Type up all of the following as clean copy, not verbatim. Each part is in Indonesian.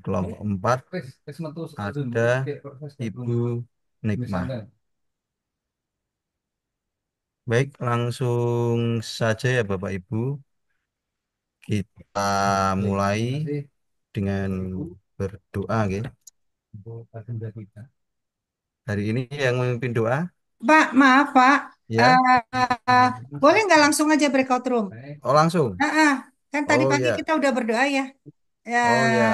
Kelompok 4 ada Ibu Nikmah. Baik, langsung saja ya Bapak Ibu. Kita mulai dengan berdoa, gitu. Hari ini yang memimpin doa, Pak, maaf Pak. ya. Boleh nggak langsung aja breakout room? Oh, langsung. Ah, ah, kan tadi Oh pagi ya. kita udah berdoa ya. Ya, Oh ya.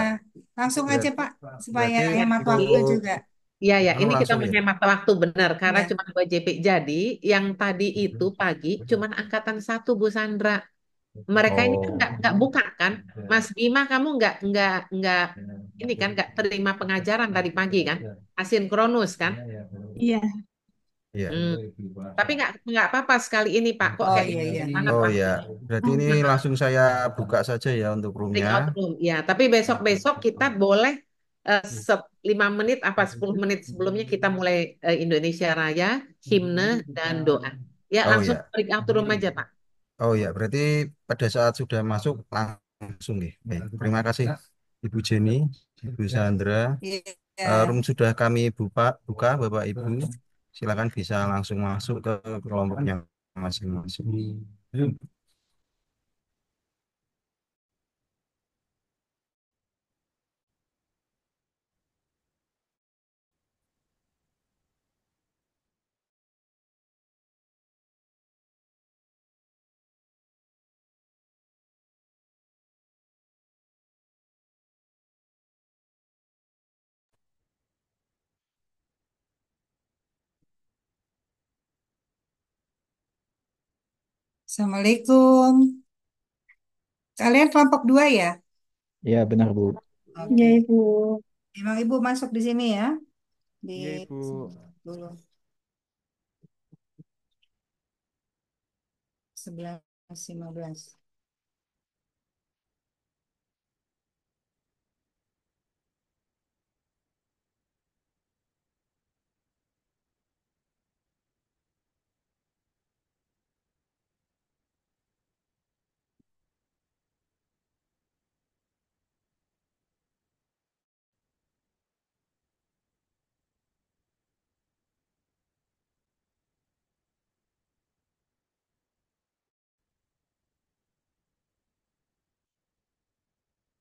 langsung aja Berat- Pak, supaya Berarti hemat waktu untuk juga. Iya, ya, anu ini kita langsung ya. menghemat waktu benar karena Ya, cuma 2 JP. Jadi, yang tadi itu pagi cuma angkatan satu Bu Sandra. Mereka ini kan Oh. nggak buka kan, Mas Bima, kamu nggak ini kan nggak terima pengajaran tadi pagi kan, asinkronus kan. Iya, Iya. Hmm. Tapi nggak apa-apa sekali ini Pak, kok oh kayak iya iya. banget Oh Pak. ya. Berarti ini langsung saya buka saja ya untuk roomnya. Breakout room, ya. Tapi besok-besok kita boleh 5 menit apa 10 menit sebelumnya kita mulai Indonesia Raya, himne dan doa. Ya Oh langsung ya. breakout room aja Pak. Oh ya. Berarti pada saat sudah masuk langsung nih. Baik. Terima kasih Ibu Jenny, Ibu Sandra. Room Iya. sudah kami buka Bapak Ibu. Silakan bisa langsung masuk ke kelompoknya masing-masing. Assalamualaikum. Kalian kelompok 2 ya? Iya benar Bu. iya Oke. Ibu. Emang Ibu masuk di sini ya? Di Iya Ibu. dulu 11.15.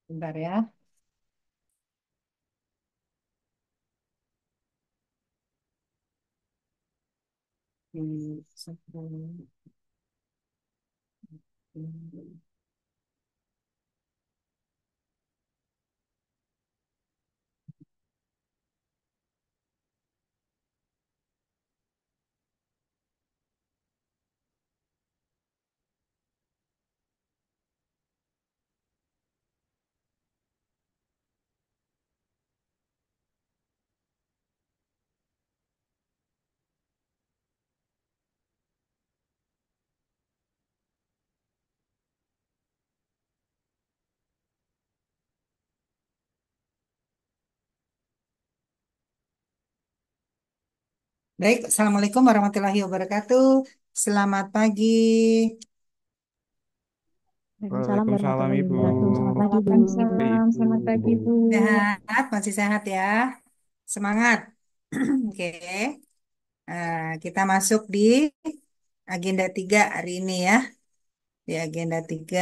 Bentar ya. Di 10. Baik, Assalamualaikum warahmatullahi wabarakatuh. Selamat pagi. Waalaikumsalam Waalaikumsalam warahmatullahi Ibu. wabarakatuh. Selamat pagi, Bu. Hai Waalaikumsalam. Ibu. Selamat pagi, Bu. Sehat, masih sehat ya. Semangat. Oke. Kita masuk di agenda 3 hari ini ya. Di agenda 3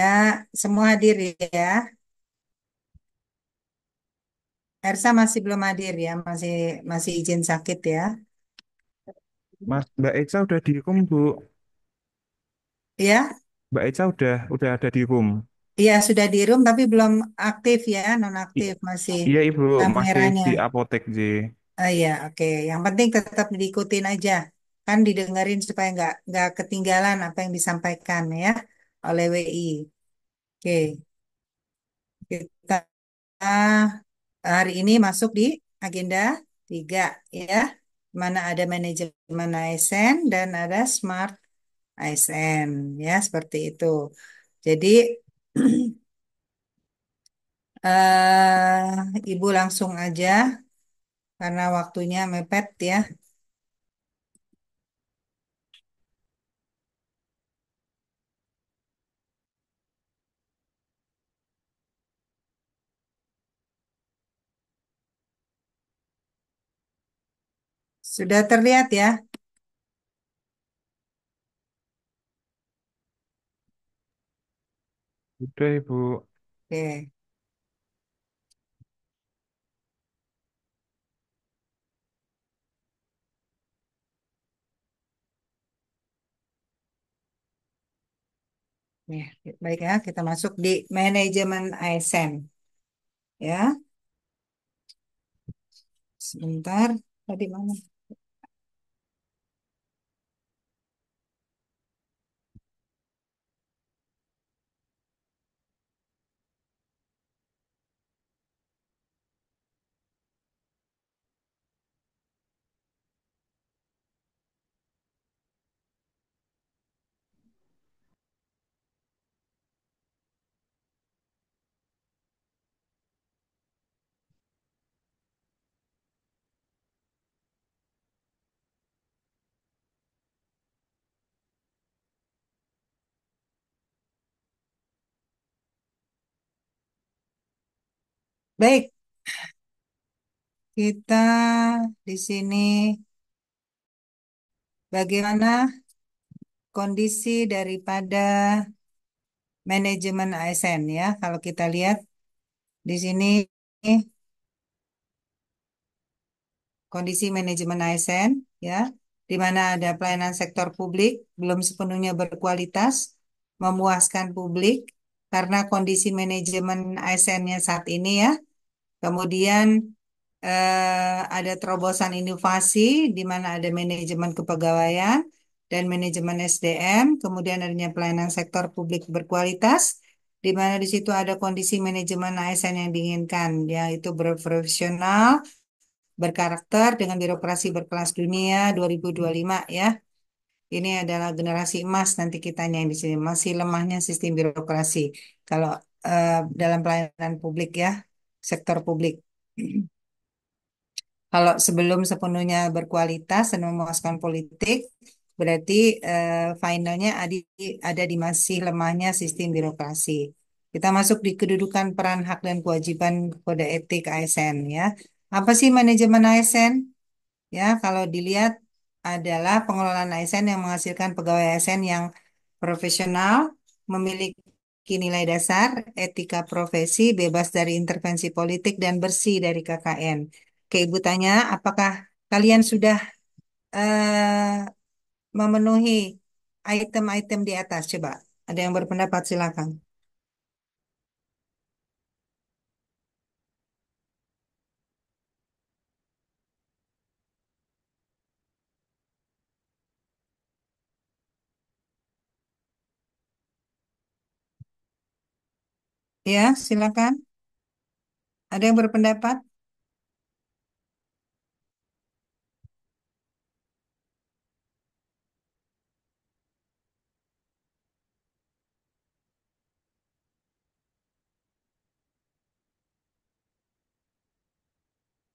semua hadir ya. Ersa masih belum hadir ya, masih masih izin sakit ya. Mbak Eca udah di room Bu. Ya, Mbak Eca udah ada di room. iya sudah di room tapi belum aktif ya, I- nonaktif masih iya Ibu, masih kameranya. di apotek J. Oh iya, oke. Yang penting tetap diikutin aja, kan didengerin supaya nggak ketinggalan apa yang disampaikan ya oleh WI. Oke, kita hari ini masuk di agenda 3 ya, mana ada manajemen ASN dan ada smart ASN ya seperti itu. Jadi Ibu langsung aja karena waktunya mepet ya. Sudah terlihat ya? Udah Ibu. Oke. Ya, baik ya, kita masuk di manajemen ASN. Ya, sebentar. Tadi mana? Baik, kita di sini bagaimana kondisi daripada manajemen ASN ya. Kalau kita lihat di sini kondisi manajemen ASN ya, di mana ada pelayanan sektor publik belum sepenuhnya berkualitas, memuaskan publik karena kondisi manajemen ASN-nya saat ini ya. Kemudian ada terobosan inovasi di mana ada manajemen kepegawaian dan manajemen SDM, kemudian adanya pelayanan sektor publik berkualitas, di mana di situ ada kondisi manajemen ASN yang diinginkan, yaitu berprofesional, berkarakter dengan birokrasi berkelas dunia 2025 ya. Ini adalah generasi emas nanti kitanya yang di sini. Masih lemahnya sistem birokrasi. Kalau dalam pelayanan publik ya, sektor publik. Kalau sebelum sepenuhnya berkualitas dan memuaskan politik, berarti finalnya ada di masih lemahnya sistem birokrasi. Kita masuk di kedudukan peran hak dan kewajiban kode etik ASN ya. Apa sih manajemen ASN? Ya, kalau dilihat adalah pengelolaan ASN yang menghasilkan pegawai ASN yang profesional, memiliki nilai dasar, etika profesi, bebas dari intervensi politik, dan bersih dari KKN. Oke, Ibu tanya, apakah kalian sudah eh, memenuhi item-item di atas? Coba, ada yang berpendapat, silakan. Ya, silakan. Ada yang berpendapat?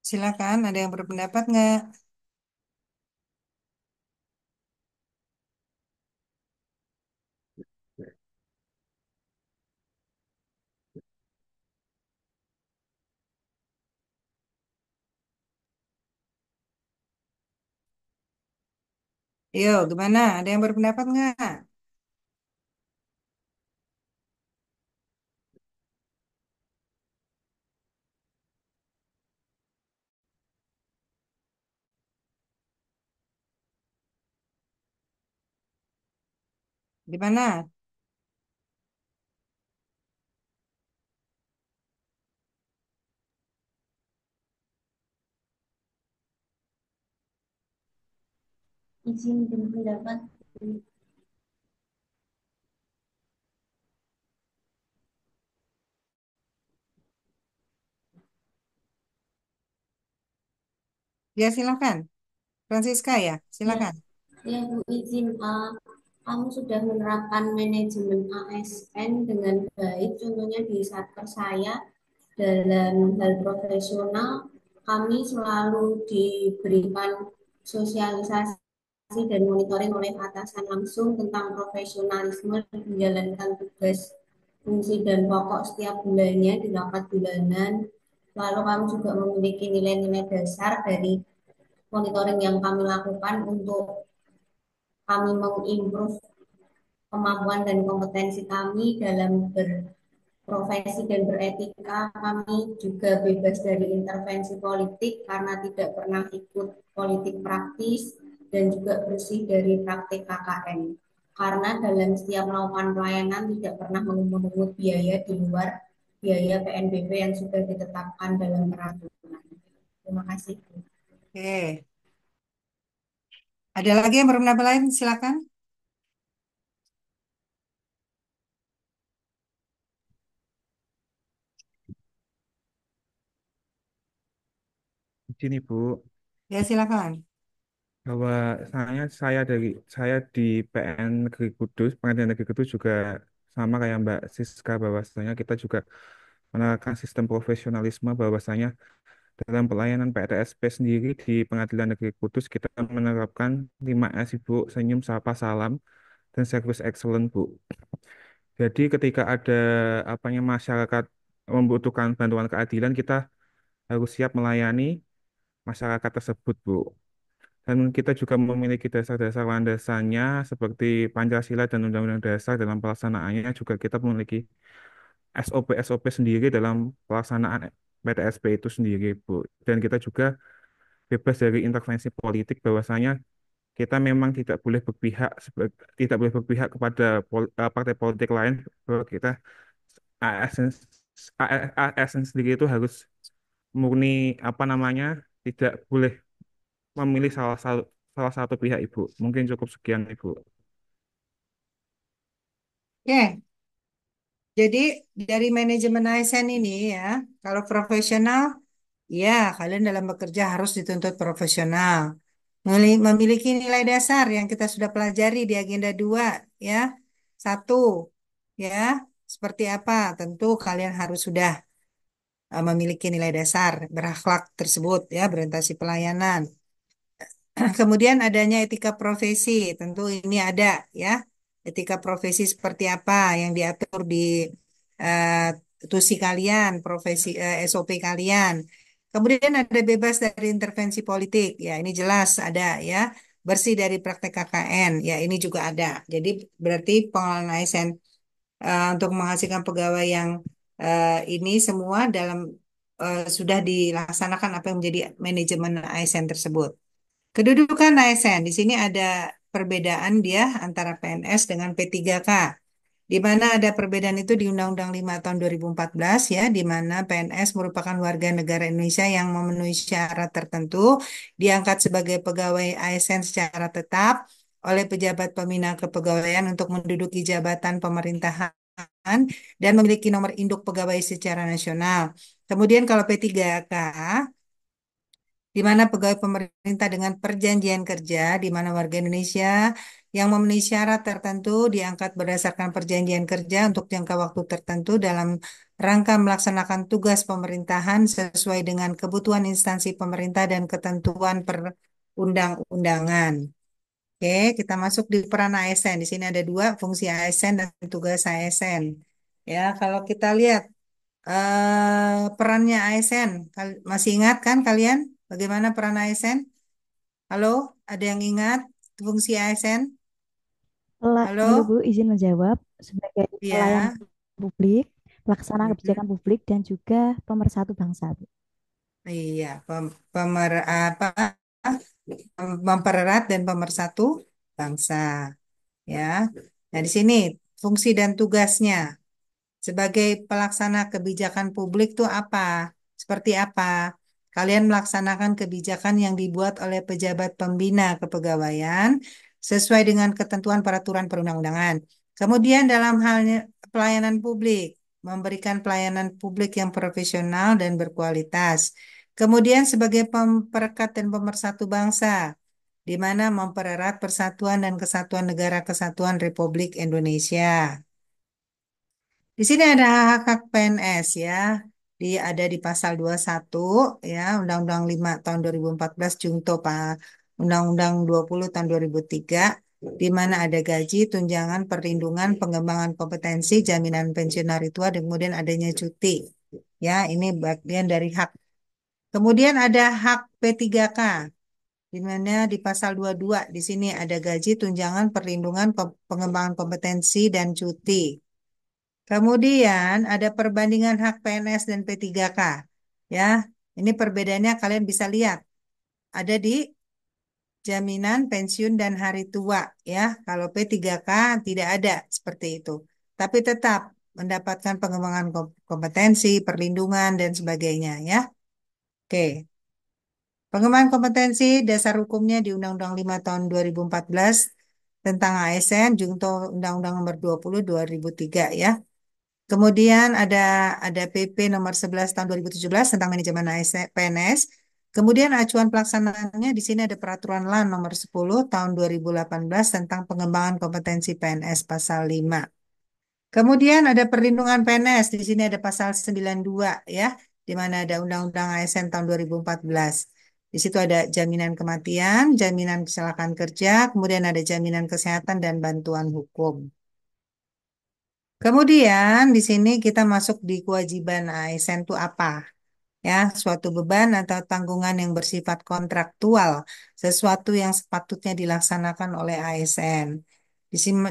Silakan, ada yang berpendapat nggak? Yo, gimana? Ada yang berpendapat nggak? Gimana? Izin berpendapat. Ya, silakan. Francisca ya, Ya, silakan. ya Bu izin. Kamu sudah menerapkan manajemen ASN dengan baik. Contohnya di satker saya dalam hal profesional, kami selalu diberikan sosialisasi dan monitoring oleh atasan langsung tentang profesionalisme menjalankan tugas fungsi dan pokok setiap bulannya di rapat bulanan. Lalu kami juga memiliki nilai-nilai dasar dari monitoring yang kami lakukan untuk kami mengimprove kemampuan dan kompetensi kami dalam berprofesi dan beretika. Kami juga bebas dari intervensi politik karena tidak pernah ikut politik praktis dan juga bersih dari praktik KKN. Karena dalam setiap melakukan pelayanan tidak pernah mengungut biaya di luar biaya PNBP yang sudah ditetapkan dalam peraturan. Terima kasih. Oke. Ada lagi yang berpendapat lain? Silakan. Di sini Bu, Ya, silakan. bahwa saya di PN Negeri Kudus, Pengadilan Negeri Kudus juga sama kayak Mbak Siska, bahwasanya kita juga menerapkan sistem profesionalisme, bahwasanya dalam pelayanan PTSP sendiri di Pengadilan Negeri Kudus kita menerapkan 5S Ibu, senyum, sapa, salam, dan service excellent Bu. Jadi ketika ada apanya masyarakat membutuhkan bantuan keadilan, kita harus siap melayani masyarakat tersebut Bu. Dan kita juga memiliki dasar-dasar landasannya seperti Pancasila dan Undang-Undang Dasar. Dalam pelaksanaannya juga kita memiliki SOP-SOP sendiri dalam pelaksanaan PTSP itu sendiri Bu. Dan kita juga bebas dari intervensi politik, bahwasanya kita memang tidak boleh berpihak kepada partai politik lain, bahwa kita ASN ASN sendiri itu harus murni apa namanya, tidak boleh memilih salah satu pihak Ibu. Mungkin cukup sekian Ibu. Oke. Jadi dari manajemen ASN ini ya, kalau profesional, ya kalian dalam bekerja harus dituntut profesional. Memiliki nilai dasar yang kita sudah pelajari di agenda 2 ya. Satu, ya, seperti apa? Tentu kalian harus sudah memiliki nilai dasar berakhlak tersebut ya, berorientasi pelayanan. Kemudian adanya etika profesi, tentu ini ada ya. Etika profesi seperti apa yang diatur di eh, tusi kalian, profesi SOP kalian. Kemudian ada bebas dari intervensi politik, ya ini jelas ada ya. Bersih dari praktek KKN, ya ini juga ada. Jadi berarti pengelolaan ASN untuk menghasilkan pegawai yang ini semua dalam sudah dilaksanakan apa yang menjadi manajemen ASN tersebut. Kedudukan ASN di sini ada perbedaan dia antara PNS dengan P3K. Di mana ada perbedaan itu di Undang-Undang 5 tahun 2014 ya, di mana PNS merupakan warga negara Indonesia yang memenuhi syarat tertentu, diangkat sebagai pegawai ASN secara tetap oleh pejabat pembina kepegawaian untuk menduduki jabatan pemerintahan dan memiliki nomor induk pegawai secara nasional. Kemudian kalau P3K di mana pegawai pemerintah dengan perjanjian kerja, di mana warga Indonesia yang memenuhi syarat tertentu diangkat berdasarkan perjanjian kerja untuk jangka waktu tertentu dalam rangka melaksanakan tugas pemerintahan sesuai dengan kebutuhan instansi pemerintah dan ketentuan perundang-undangan. Oke, kita masuk di peran ASN. Di sini ada dua, fungsi ASN dan tugas ASN. Ya, kalau kita lihat perannya ASN. Masih ingat kan kalian bagaimana peran ASN? Halo, ada yang ingat fungsi ASN? Halo Halo? Bu, izin menjawab sebagai pelayan Iya. publik, pelaksana kebijakan Mhm. publik dan juga pemersatu bangsa, Bu. Iya, apa mempererat dan pemersatu bangsa, ya. Nah, di sini fungsi dan tugasnya sebagai pelaksana kebijakan publik itu apa? Seperti apa? Kalian melaksanakan kebijakan yang dibuat oleh pejabat pembina kepegawaian sesuai dengan ketentuan peraturan perundang-undangan. Kemudian dalam halnya pelayanan publik, memberikan pelayanan publik yang profesional dan berkualitas. Kemudian sebagai perekat dan pemersatu bangsa, di mana mempererat persatuan dan kesatuan negara kesatuan Republik Indonesia. Di sini ada hak-hak PNS ya. Ada di pasal 21 ya, Undang-Undang 5 tahun 2014 Junto Pak Undang-Undang 20 tahun 2003 di mana ada gaji, tunjangan, perlindungan, pengembangan kompetensi, jaminan pensiun hari tua, dan kemudian adanya cuti. Ya, ini bagian dari hak. Kemudian ada hak P3K. di mana di pasal 22 di sini ada gaji, tunjangan, perlindungan, pengembangan kompetensi dan cuti. Kemudian ada perbandingan hak PNS dan P3K. Ya, ini perbedaannya kalian bisa lihat. Ada di jaminan pensiun dan hari tua ya. Kalau P3K tidak ada seperti itu. Tapi tetap mendapatkan pengembangan kompetensi, perlindungan dan sebagainya ya. Oke. Pengembangan kompetensi dasar hukumnya di Undang-Undang 5 tahun 2014 tentang ASN, Junto Undang-Undang Nomor 20 2003 ya. Kemudian ada PP nomor 11 tahun 2017 tentang manajemen PNS. Kemudian acuan pelaksanaannya di sini ada peraturan LAN nomor 10 tahun 2018 tentang pengembangan kompetensi PNS pasal 5. Kemudian ada perlindungan PNS di sini ada pasal 92 ya, di mana ada Undang-Undang ASN tahun 2014. Di situ ada jaminan kematian, jaminan kecelakaan kerja, kemudian ada jaminan kesehatan dan bantuan hukum. Kemudian di sini kita masuk di kewajiban ASN itu apa? Ya, suatu beban atau tanggungan yang bersifat kontraktual, sesuatu yang sepatutnya dilaksanakan oleh ASN.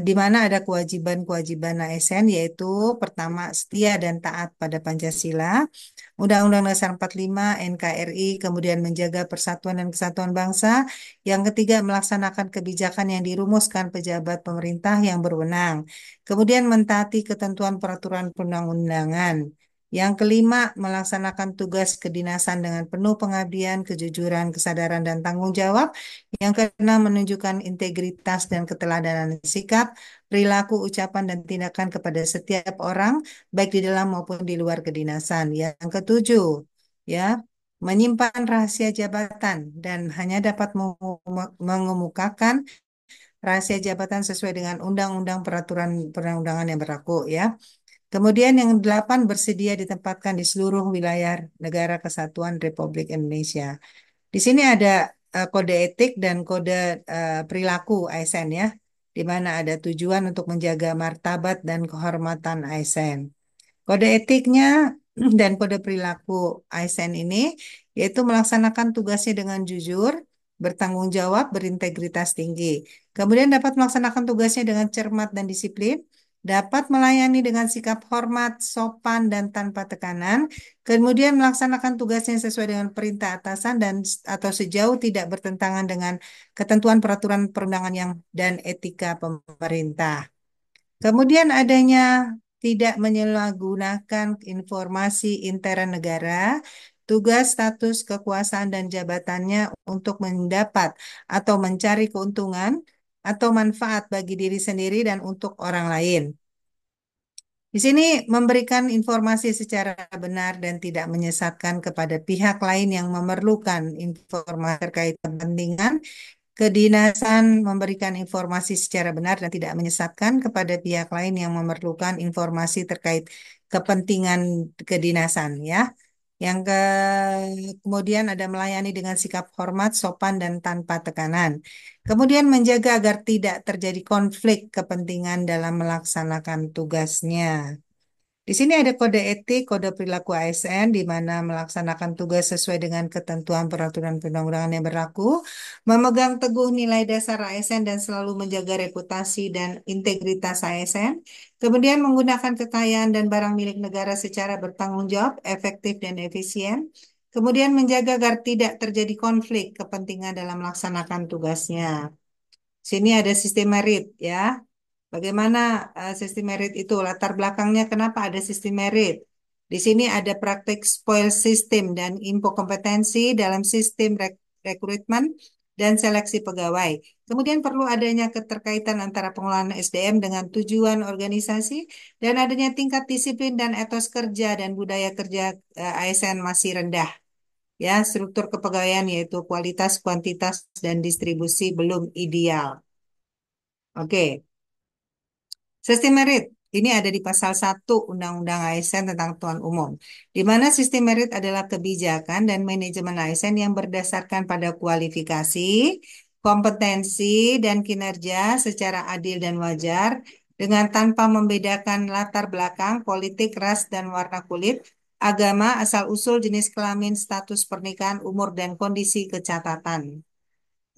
Di mana ada kewajiban-kewajiban ASN yaitu pertama setia dan taat pada Pancasila, Undang-Undang Dasar 45, NKRI, kemudian menjaga persatuan dan kesatuan bangsa. Yang ketiga, melaksanakan kebijakan yang dirumuskan pejabat pemerintah yang berwenang. Kemudian mentaati ketentuan peraturan perundang-undangan. Yang kelima, melaksanakan tugas kedinasan dengan penuh pengabdian, kejujuran, kesadaran, dan tanggung jawab. Yang keenam, menunjukkan integritas dan keteladanan sikap, perilaku, ucapan, dan tindakan kepada setiap orang, baik di dalam maupun di luar kedinasan. Yang ketujuh, ya, menyimpan rahasia jabatan dan hanya dapat mengemukakan rahasia jabatan sesuai dengan undang-undang peraturan perundang-undangan yang berlaku, ya. Kemudian yang delapan, bersedia ditempatkan di seluruh wilayah negara kesatuan Republik Indonesia. Di sini ada kode etik dan kode perilaku ASN ya, di mana ada tujuan untuk menjaga martabat dan kehormatan ASN. Kode etiknya dan kode perilaku ASN ini yaitu melaksanakan tugasnya dengan jujur, bertanggung jawab, berintegritas tinggi. Kemudian dapat melaksanakan tugasnya dengan cermat dan disiplin, dapat melayani dengan sikap hormat, sopan, dan tanpa tekanan, kemudian melaksanakan tugasnya sesuai dengan perintah atasan dan atau sejauh tidak bertentangan dengan ketentuan peraturan perundangan yang dan etika pemerintah. Kemudian adanya tidak menyalahgunakan informasi intern negara, tugas, status, kekuasaan, dan jabatannya untuk mendapat atau mencari keuntungan atau manfaat bagi diri sendiri dan untuk orang lain. Di sini memberikan informasi secara benar dan tidak menyesatkan kepada pihak lain yang memerlukan informasi terkait kepentingan. Kedinasan memberikan informasi secara benar dan tidak menyesatkan kepada pihak lain yang memerlukan informasi terkait kepentingan kedinasan ya. Kemudian ada melayani dengan sikap hormat, sopan dan tanpa tekanan. Kemudian menjaga agar tidak terjadi konflik kepentingan dalam melaksanakan tugasnya. Di sini ada kode etik, kode perilaku ASN, di mana melaksanakan tugas sesuai dengan ketentuan peraturan perundang-undangan yang berlaku, memegang teguh nilai dasar ASN dan selalu menjaga reputasi dan integritas ASN, kemudian menggunakan kekayaan dan barang milik negara secara bertanggung jawab, efektif, dan efisien, kemudian menjaga agar tidak terjadi konflik kepentingan dalam melaksanakan tugasnya. Sini ada sistem merit ya. Bagaimana sistem merit itu? Latar belakangnya kenapa ada sistem merit? Di sini ada praktik spoil system dan info kompetensi dalam sistem rekrutmen dan seleksi pegawai. Kemudian perlu adanya keterkaitan antara pengelolaan SDM dengan tujuan organisasi dan adanya tingkat disiplin dan etos kerja dan budaya kerja ASN masih rendah. Ya, struktur kepegawaian yaitu kualitas, kuantitas, dan distribusi belum ideal. Oke. Sistem merit ini ada di pasal 1 Undang-Undang ASN tentang Ketentuan Umum, di mana sistem merit adalah kebijakan dan manajemen ASN yang berdasarkan pada kualifikasi, kompetensi, dan kinerja secara adil dan wajar, dengan tanpa membedakan latar belakang, politik, ras, dan warna kulit, agama, asal-usul, jenis kelamin, status pernikahan, umur, dan kondisi kecatatan.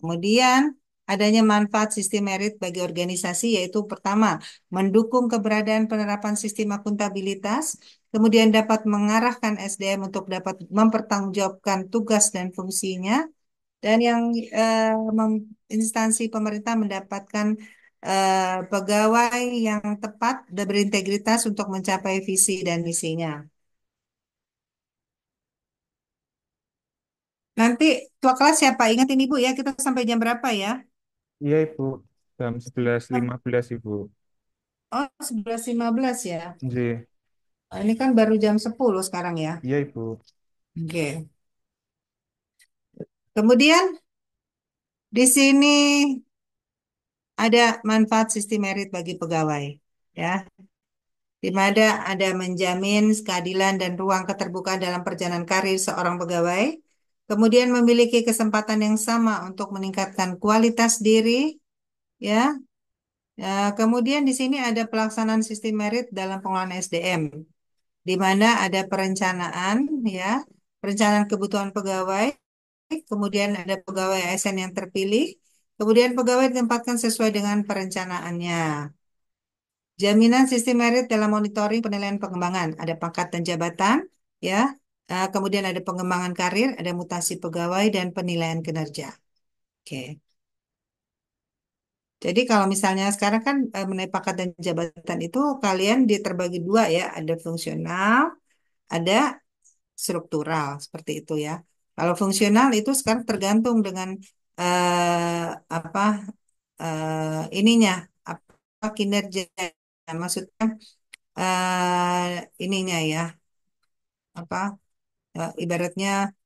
Kemudian adanya manfaat sistem merit bagi organisasi yaitu pertama, mendukung keberadaan penerapan sistem akuntabilitas, kemudian dapat mengarahkan SDM untuk dapat mempertanggungjawabkan tugas dan fungsinya, dan yang instansi pemerintah mendapatkan pegawai yang tepat dan berintegritas untuk mencapai visi dan misinya. Nanti tua kelas siapa? Ingatin Ibu ya, kita sampai jam berapa ya? Iya, Ibu. Jam 11.15, Ibu. Oh, 11.15 ya. Iya, Oh, ini kan baru jam 10 sekarang ya. iya, Ibu. Oke. Kemudian di sini ada manfaat sistem merit bagi pegawai. Ya, di mana ada menjamin keadilan dan ruang keterbukaan dalam perjalanan karir seorang pegawai. Kemudian memiliki kesempatan yang sama untuk meningkatkan kualitas diri. Ya, kemudian di sini ada pelaksanaan sistem merit dalam pengelolaan SDM, di mana ada perencanaan, ya, perencanaan kebutuhan pegawai, kemudian ada pegawai ASN yang terpilih, kemudian pegawai ditempatkan sesuai dengan perencanaannya. Jaminan sistem merit dalam monitoring penilaian pengembangan, ada pangkat dan jabatan, ya, kemudian ada pengembangan karir, ada mutasi pegawai dan penilaian kinerja. Oke. Jadi kalau misalnya sekarang kan mengenai pangkat dan jabatan itu kalian terbagi dua ya, ada fungsional, ada struktural seperti itu ya. Kalau fungsional itu sekarang tergantung dengan apa ininya, apa kinerja, maksudnya ininya ya, apa ibaratnya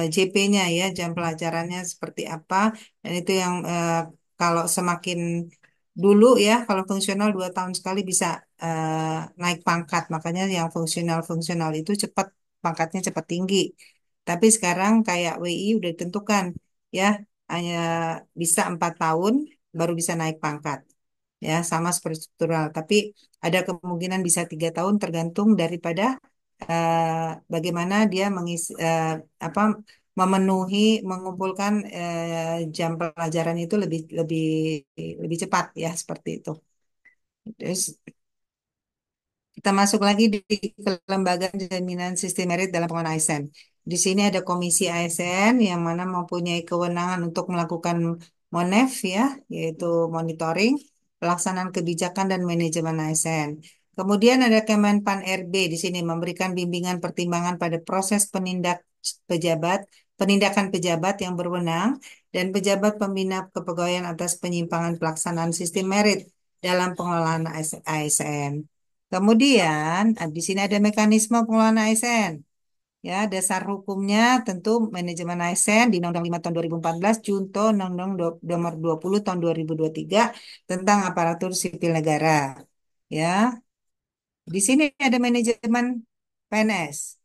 JP-nya ya, jam pelajarannya seperti apa, dan itu yang kalau semakin dulu ya, kalau fungsional 2 tahun sekali bisa naik pangkat, makanya yang fungsional itu cepat pangkatnya cepat tinggi. Tapi sekarang kayak WI udah ditentukan ya, hanya bisa 4 tahun baru bisa naik pangkat. Ya, sama seperti struktural, tapi ada kemungkinan bisa 3 tahun tergantung daripada bagaimana dia apa memenuhi mengumpulkan jam pelajaran itu lebih lebih lebih cepat ya seperti itu. Terus kita masuk lagi di kelembagaan jaminan sistem merit dalam pengelolaan ASN. Di sini ada komisi ASN yang mana mempunyai kewenangan untuk melakukan MONEF ya, yaitu monitoring, pelaksanaan kebijakan dan manajemen ASN. Kemudian ada Kemenpan RB di sini memberikan bimbingan pertimbangan pada proses penindakan pejabat yang berwenang dan pejabat pembina kepegawaian atas penyimpangan pelaksanaan sistem merit dalam pengelolaan ASN. Kemudian, di sini ada mekanisme pengelolaan ASN. Ya, dasar hukumnya tentu manajemen ASN di Undang-Undang 5 tahun 2014, Junto Undang-Undang Nomor 20 tahun 2023 tentang aparatur sipil negara. Ya, di sini ada manajemen PNS.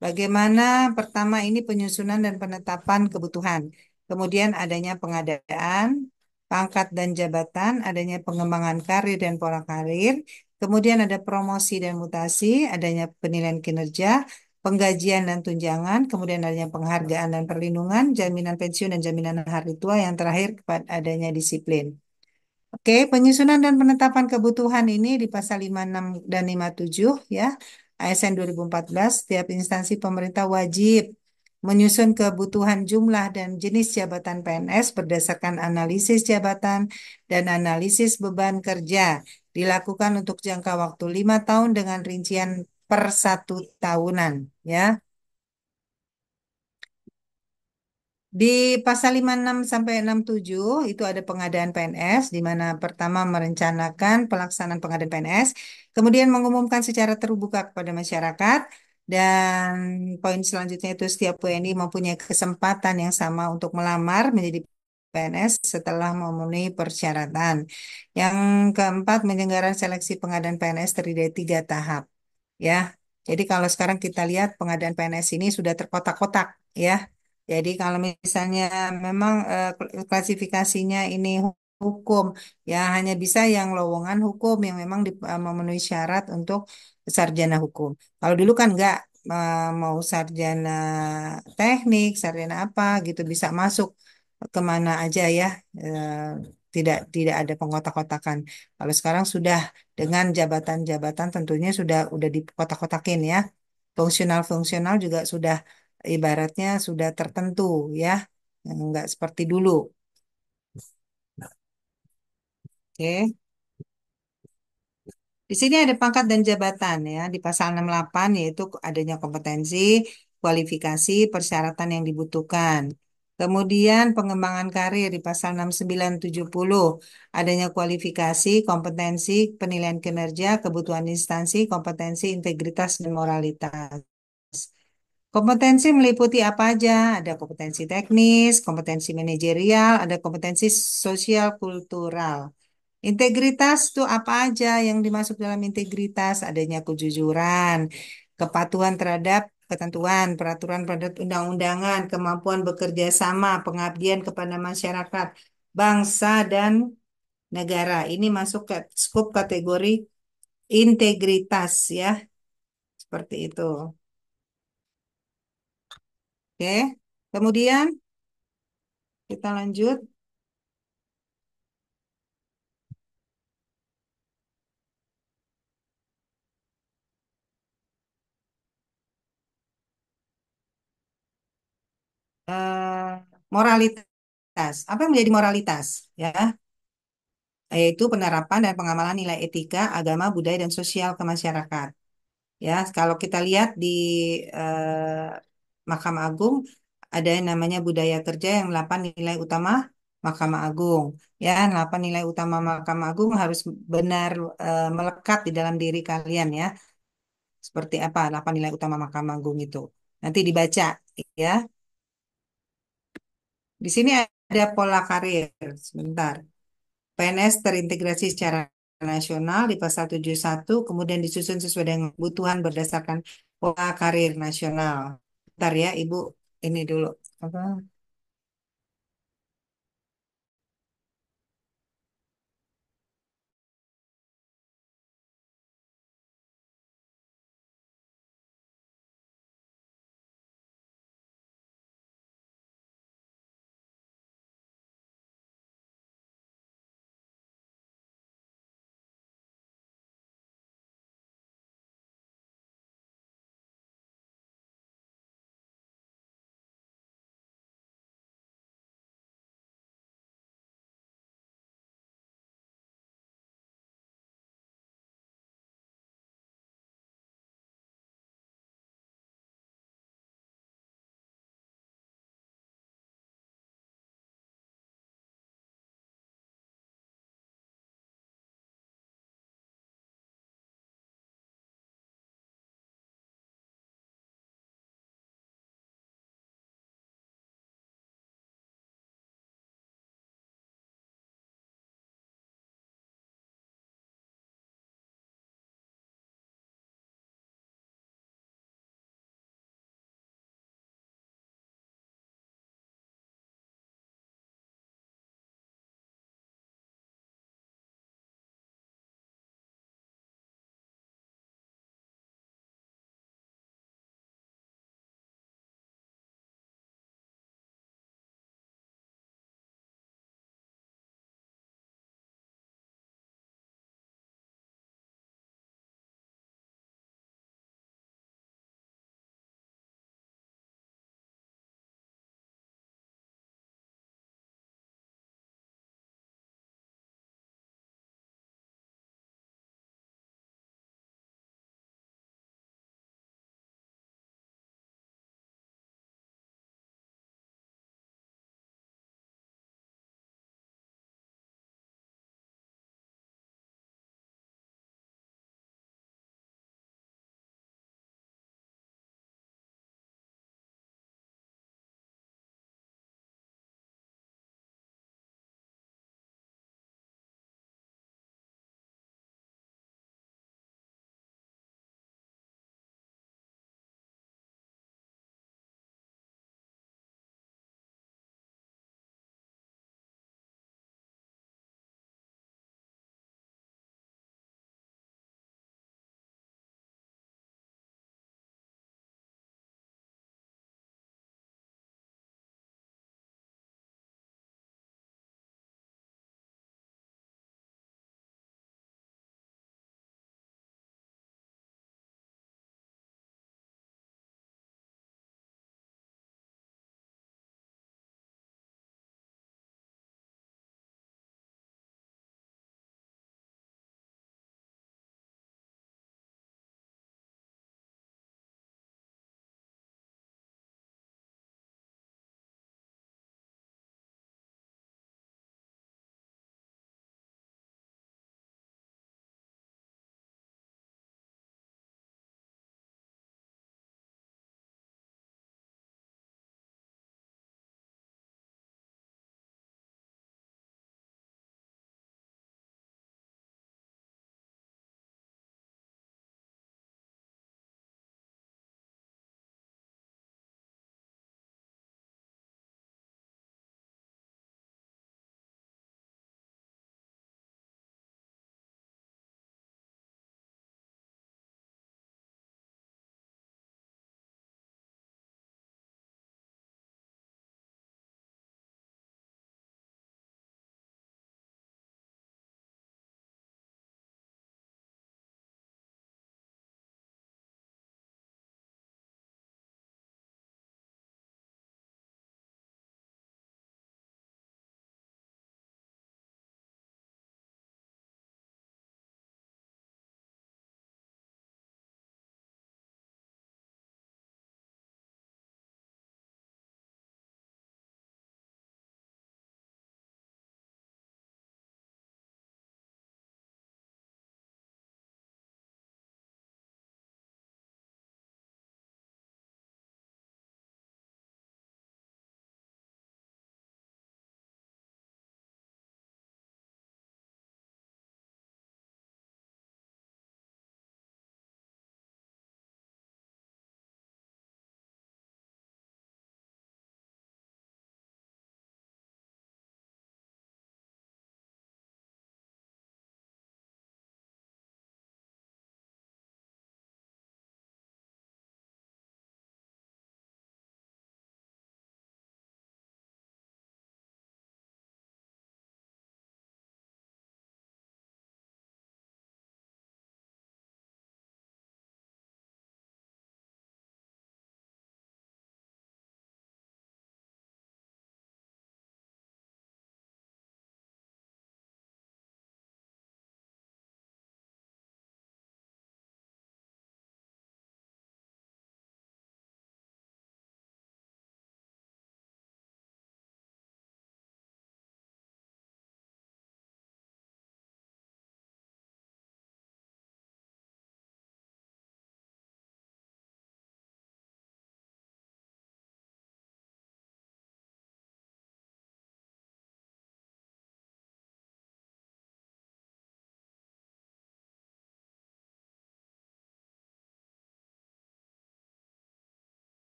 Bagaimana pertama ini penyusunan dan penetapan kebutuhan. Kemudian adanya pengadaan, pangkat dan jabatan, adanya pengembangan karir dan pola karir, kemudian ada promosi dan mutasi, adanya penilaian kinerja, penggajian dan tunjangan, kemudian adanya penghargaan dan perlindungan, jaminan pensiun dan jaminan hari tua, yang terakhir adanya disiplin. Oke, penyusunan dan penetapan kebutuhan ini di pasal 56 dan 57 ya. ASN 2014, setiap instansi pemerintah wajib menyusun kebutuhan jumlah dan jenis jabatan PNS berdasarkan analisis jabatan dan analisis beban kerja. Dilakukan untuk jangka waktu 5 tahun dengan rincian per 1 tahunan ya. Di pasal 56 sampai 67 itu ada pengadaan PNS, di mana pertama merencanakan pelaksanaan pengadaan PNS, kemudian mengumumkan secara terbuka kepada masyarakat, dan poin selanjutnya itu setiap WNI mempunyai kesempatan yang sama untuk melamar menjadi PNS setelah memenuhi persyaratan. Yang keempat, penyelenggaraan seleksi pengadaan PNS terdiri dari 3 tahap. Ya, jadi kalau sekarang kita lihat pengadaan PNS ini sudah terkotak-kotak ya. Jadi kalau misalnya memang klasifikasinya ini hukum, ya hanya bisa yang lowongan hukum yang memang memenuhi syarat untuk sarjana hukum. Kalau dulu kan enggak, mau sarjana teknik, sarjana apa gitu bisa masuk kemana aja ya, eh, tidak ada pengotak-kotakan. Kalau sekarang sudah dengan jabatan-jabatan tentunya sudah dikotak-kotakin ya. Fungsional-fungsional juga sudah ibaratnya sudah tertentu ya, nggak seperti dulu. Oke. Di sini ada pangkat dan jabatan ya di pasal 68 yaitu adanya kompetensi, kualifikasi, persyaratan yang dibutuhkan. Kemudian pengembangan karir di pasal 69 70 adanya kualifikasi, kompetensi, penilaian kinerja, kebutuhan instansi, kompetensi, integritas dan moralitas. Kompetensi meliputi apa aja? Ada kompetensi teknis, kompetensi manajerial, ada kompetensi sosial kultural. Integritas itu apa aja yang dimasuk dalam integritas? Adanya kejujuran, kepatuhan terhadap ketentuan, peraturan pada undang-undangan, kemampuan bekerja sama, pengabdian kepada masyarakat, bangsa, dan negara. Ini masuk ke skop kategori integritas ya, seperti itu. Oke, kemudian kita lanjut. eh, Moralitas. Apa yang menjadi moralitas? Ya, yaitu penerapan dan pengamalan nilai etika, agama, budaya, dan sosial ke masyarakat. Ya, kalau kita lihat di Mahkamah Agung ada yang namanya budaya kerja yang 8 nilai utama Mahkamah Agung. Ya, 8 nilai utama Mahkamah Agung harus benar melekat di dalam diri kalian ya. Seperti apa 8 nilai utama Mahkamah Agung itu? Nanti dibaca ya. Di sini ada pola karir. Sebentar. PNS terintegrasi secara nasional di pasal 71, kemudian disusun sesuai dengan kebutuhan berdasarkan pola karir nasional. Bentar ya, Ibu, ini dulu. Apa?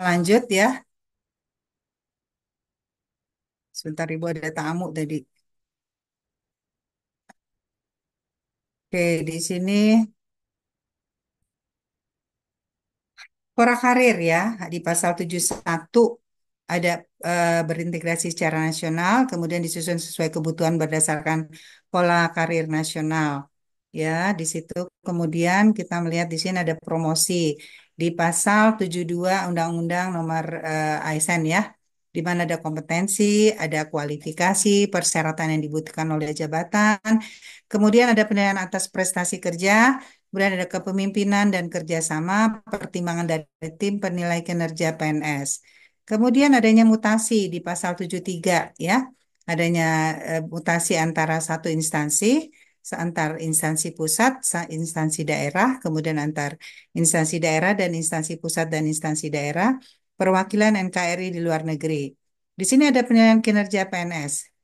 lanjut ya. Sebentar Ibu ada tamu tadi. Oke, di sini Pora karir ya, di pasal 71 ada berintegrasi secara nasional, kemudian disusun sesuai kebutuhan berdasarkan pola karir nasional. Ya, di situ kemudian kita melihat di sini ada promosi di pasal 72 Undang-Undang Nomor ASN ya, di mana ada kompetensi, ada kualifikasi, persyaratan yang dibutuhkan oleh jabatan, kemudian ada penilaian atas prestasi kerja, kemudian ada kepemimpinan dan kerjasama, pertimbangan dari tim penilai kinerja PNS. Kemudian adanya mutasi di pasal 73 ya, adanya mutasi antara satu instansi, antar instansi pusat, instansi daerah, kemudian antar instansi daerah dan instansi pusat dan instansi daerah, perwakilan NKRI di luar negeri. Di sini ada penilaian kinerja PNS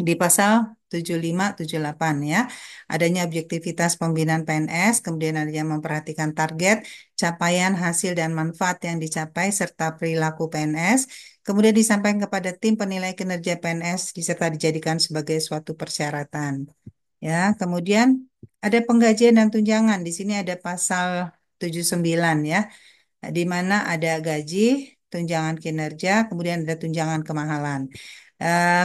di pasal 75, 78 ya. Adanya objektivitas pembinaan PNS, kemudian adanya memperhatikan target, capaian, hasil, dan manfaat yang dicapai, serta perilaku PNS. Kemudian disampaikan kepada tim penilai kinerja PNS, diserta dijadikan sebagai suatu persyaratan. Ya, kemudian ada penggajian dan tunjangan. Di sini ada pasal 79 ya, di mana ada gaji, tunjangan kinerja, kemudian ada tunjangan kemahalan.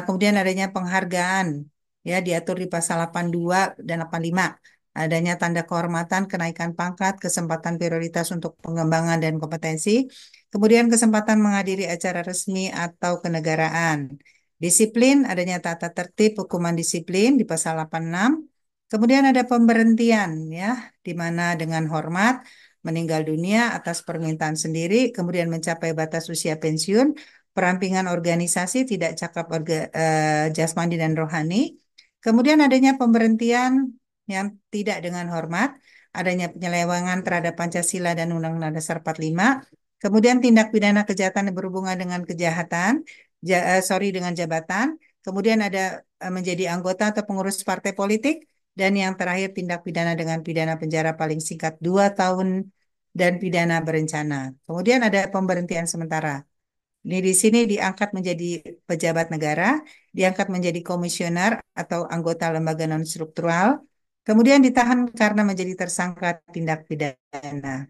Kemudian adanya penghargaan, ya diatur di pasal 82 dan 85. Adanya tanda kehormatan, kenaikan pangkat, kesempatan prioritas untuk pengembangan dan kompetensi, kemudian kesempatan menghadiri acara resmi atau kenegaraan. Disiplin, adanya tata tertib, hukuman disiplin di pasal 86. Kemudian ada pemberhentian, ya, di mana dengan hormat, meninggal dunia atas permintaan sendiri, kemudian mencapai batas usia pensiun, perampingan organisasi tidak cakap jasmani dan rohani, kemudian adanya pemberhentian yang tidak dengan hormat, adanya penyelewengan terhadap Pancasila dan Undang-Undang Dasar 45, kemudian tindak pidana kejahatan yang berhubungan dengan kejahatan, dengan jabatan, kemudian ada menjadi anggota atau pengurus partai politik, dan yang terakhir tindak pidana dengan pidana penjara paling singkat 2 tahun dan pidana berencana. Kemudian ada pemberhentian sementara. Ini di sini diangkat menjadi pejabat negara, diangkat menjadi komisioner atau anggota lembaga non-struktural, kemudian ditahan karena menjadi tersangka tindak pidana.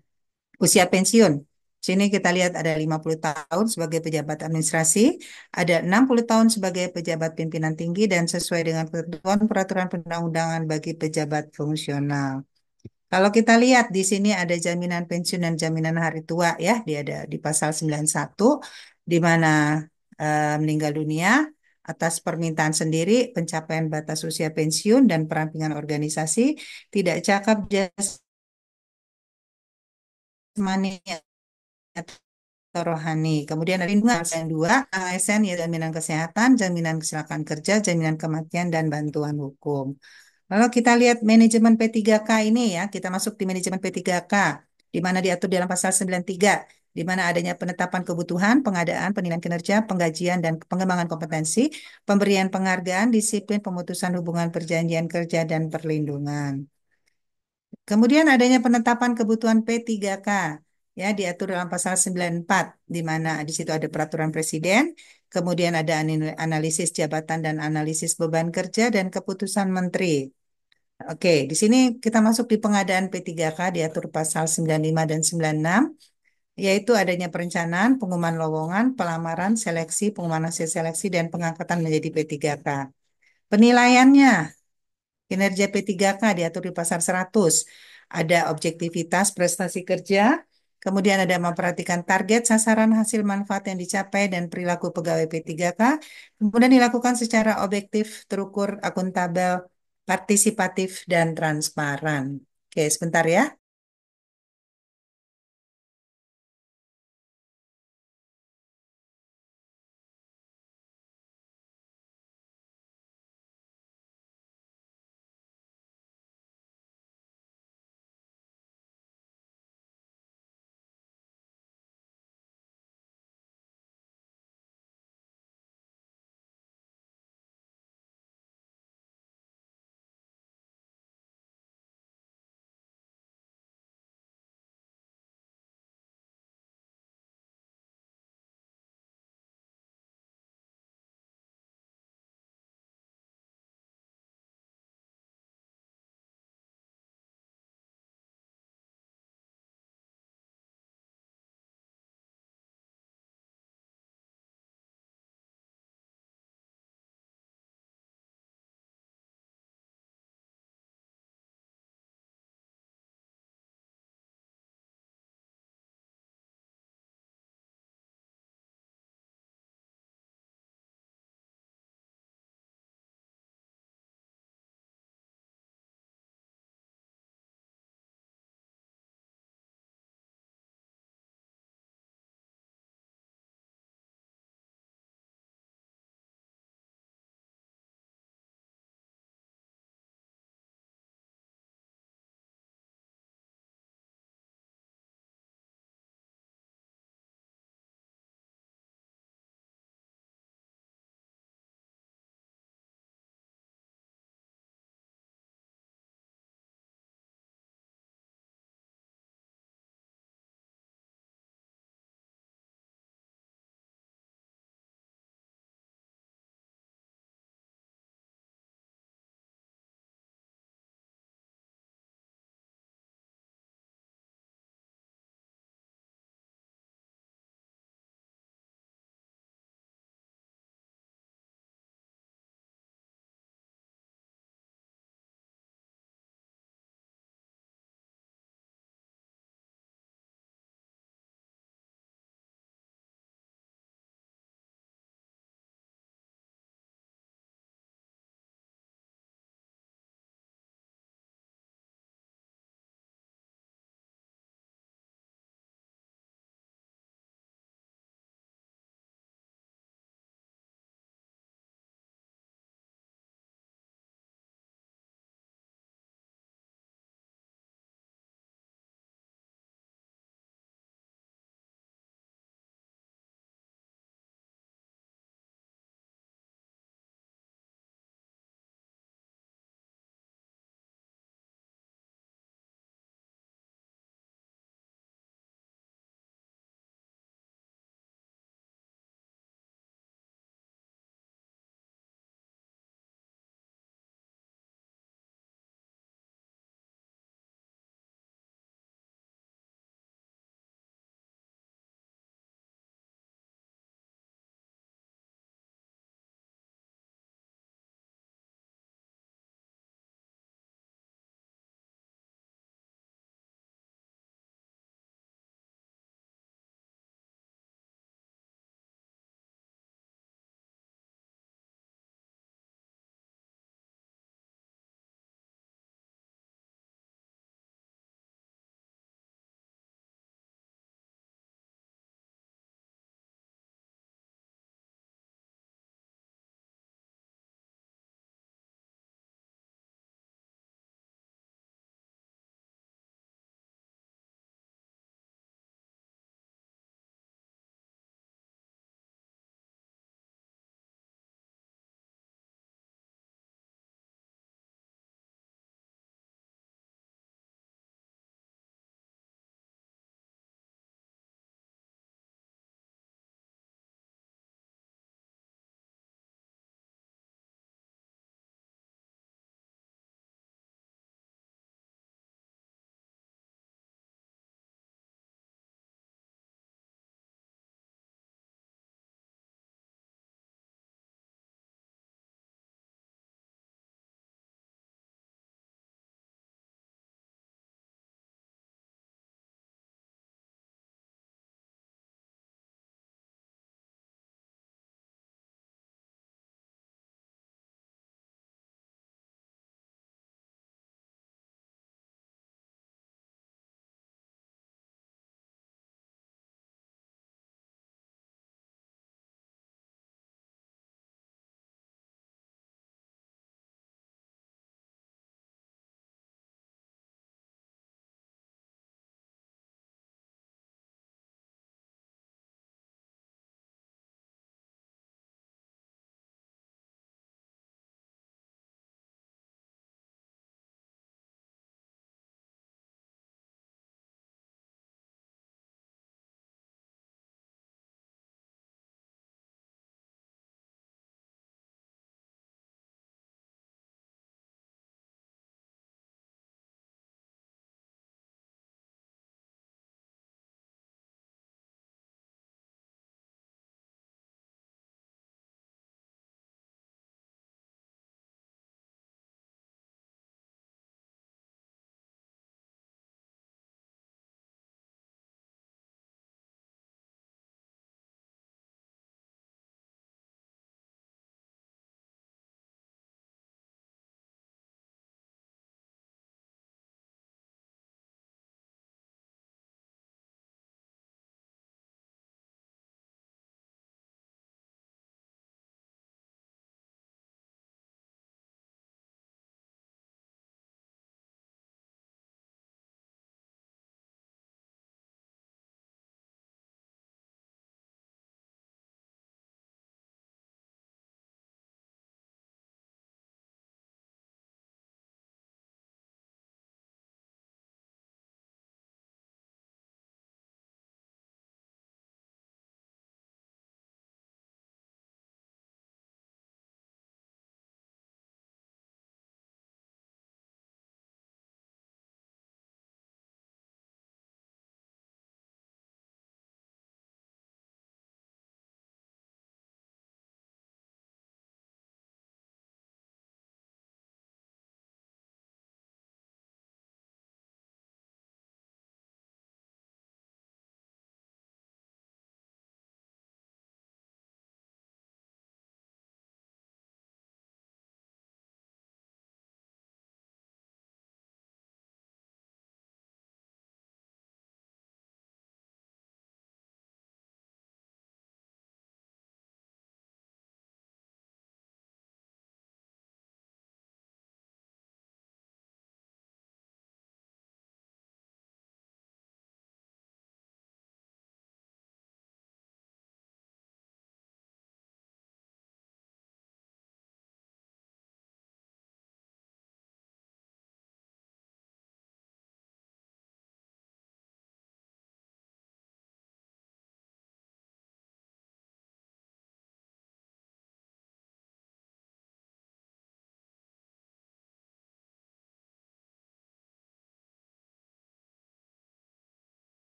Usia pensiun. Sini kita lihat ada 50 tahun sebagai pejabat administrasi, ada 60 tahun sebagai pejabat pimpinan tinggi dan sesuai dengan ketentuan peraturan perundang-undangan bagi pejabat fungsional. Kalau kita lihat di sini ada jaminan pensiun dan jaminan hari tua ya, dia ada di pasal 91 di mana meninggal dunia atas permintaan sendiri, pencapaian batas usia pensiun dan perampingan organisasi, tidak cakap jasmani atau rohani. Kemudian ada lindungan yang dua, ASN ya jaminan kesehatan, jaminan kecelakaan kerja, jaminan kematian dan bantuan hukum. Kalau kita lihat manajemen P3K ini ya, kita masuk di manajemen P3K, di mana diatur dalam pasal 93, di mana adanya penetapan kebutuhan, pengadaan, penilaian kinerja, penggajian, dan pengembangan kompetensi, pemberian penghargaan, disiplin, pemutusan hubungan perjanjian kerja, dan perlindungan. Kemudian adanya penetapan kebutuhan P3K, ya diatur dalam pasal 94, di mana di situ ada peraturan presiden, kemudian ada analisis jabatan dan analisis beban kerja, dan keputusan menteri. Oke, di sini kita masuk di pengadaan P3K diatur pasal 95 dan 96, yaitu adanya perencanaan, pengumuman lowongan, pelamaran, seleksi, pengumuman hasil seleksi, dan pengangkatan menjadi P3K. Penilaiannya, kinerja P3K diatur di pasal 100, ada objektivitas prestasi kerja, kemudian ada memperhatikan target, sasaran, hasil manfaat yang dicapai, dan perilaku pegawai P3K, kemudian dilakukan secara objektif, terukur, akuntabel, partisipatif, dan transparan. Oke, sebentar ya.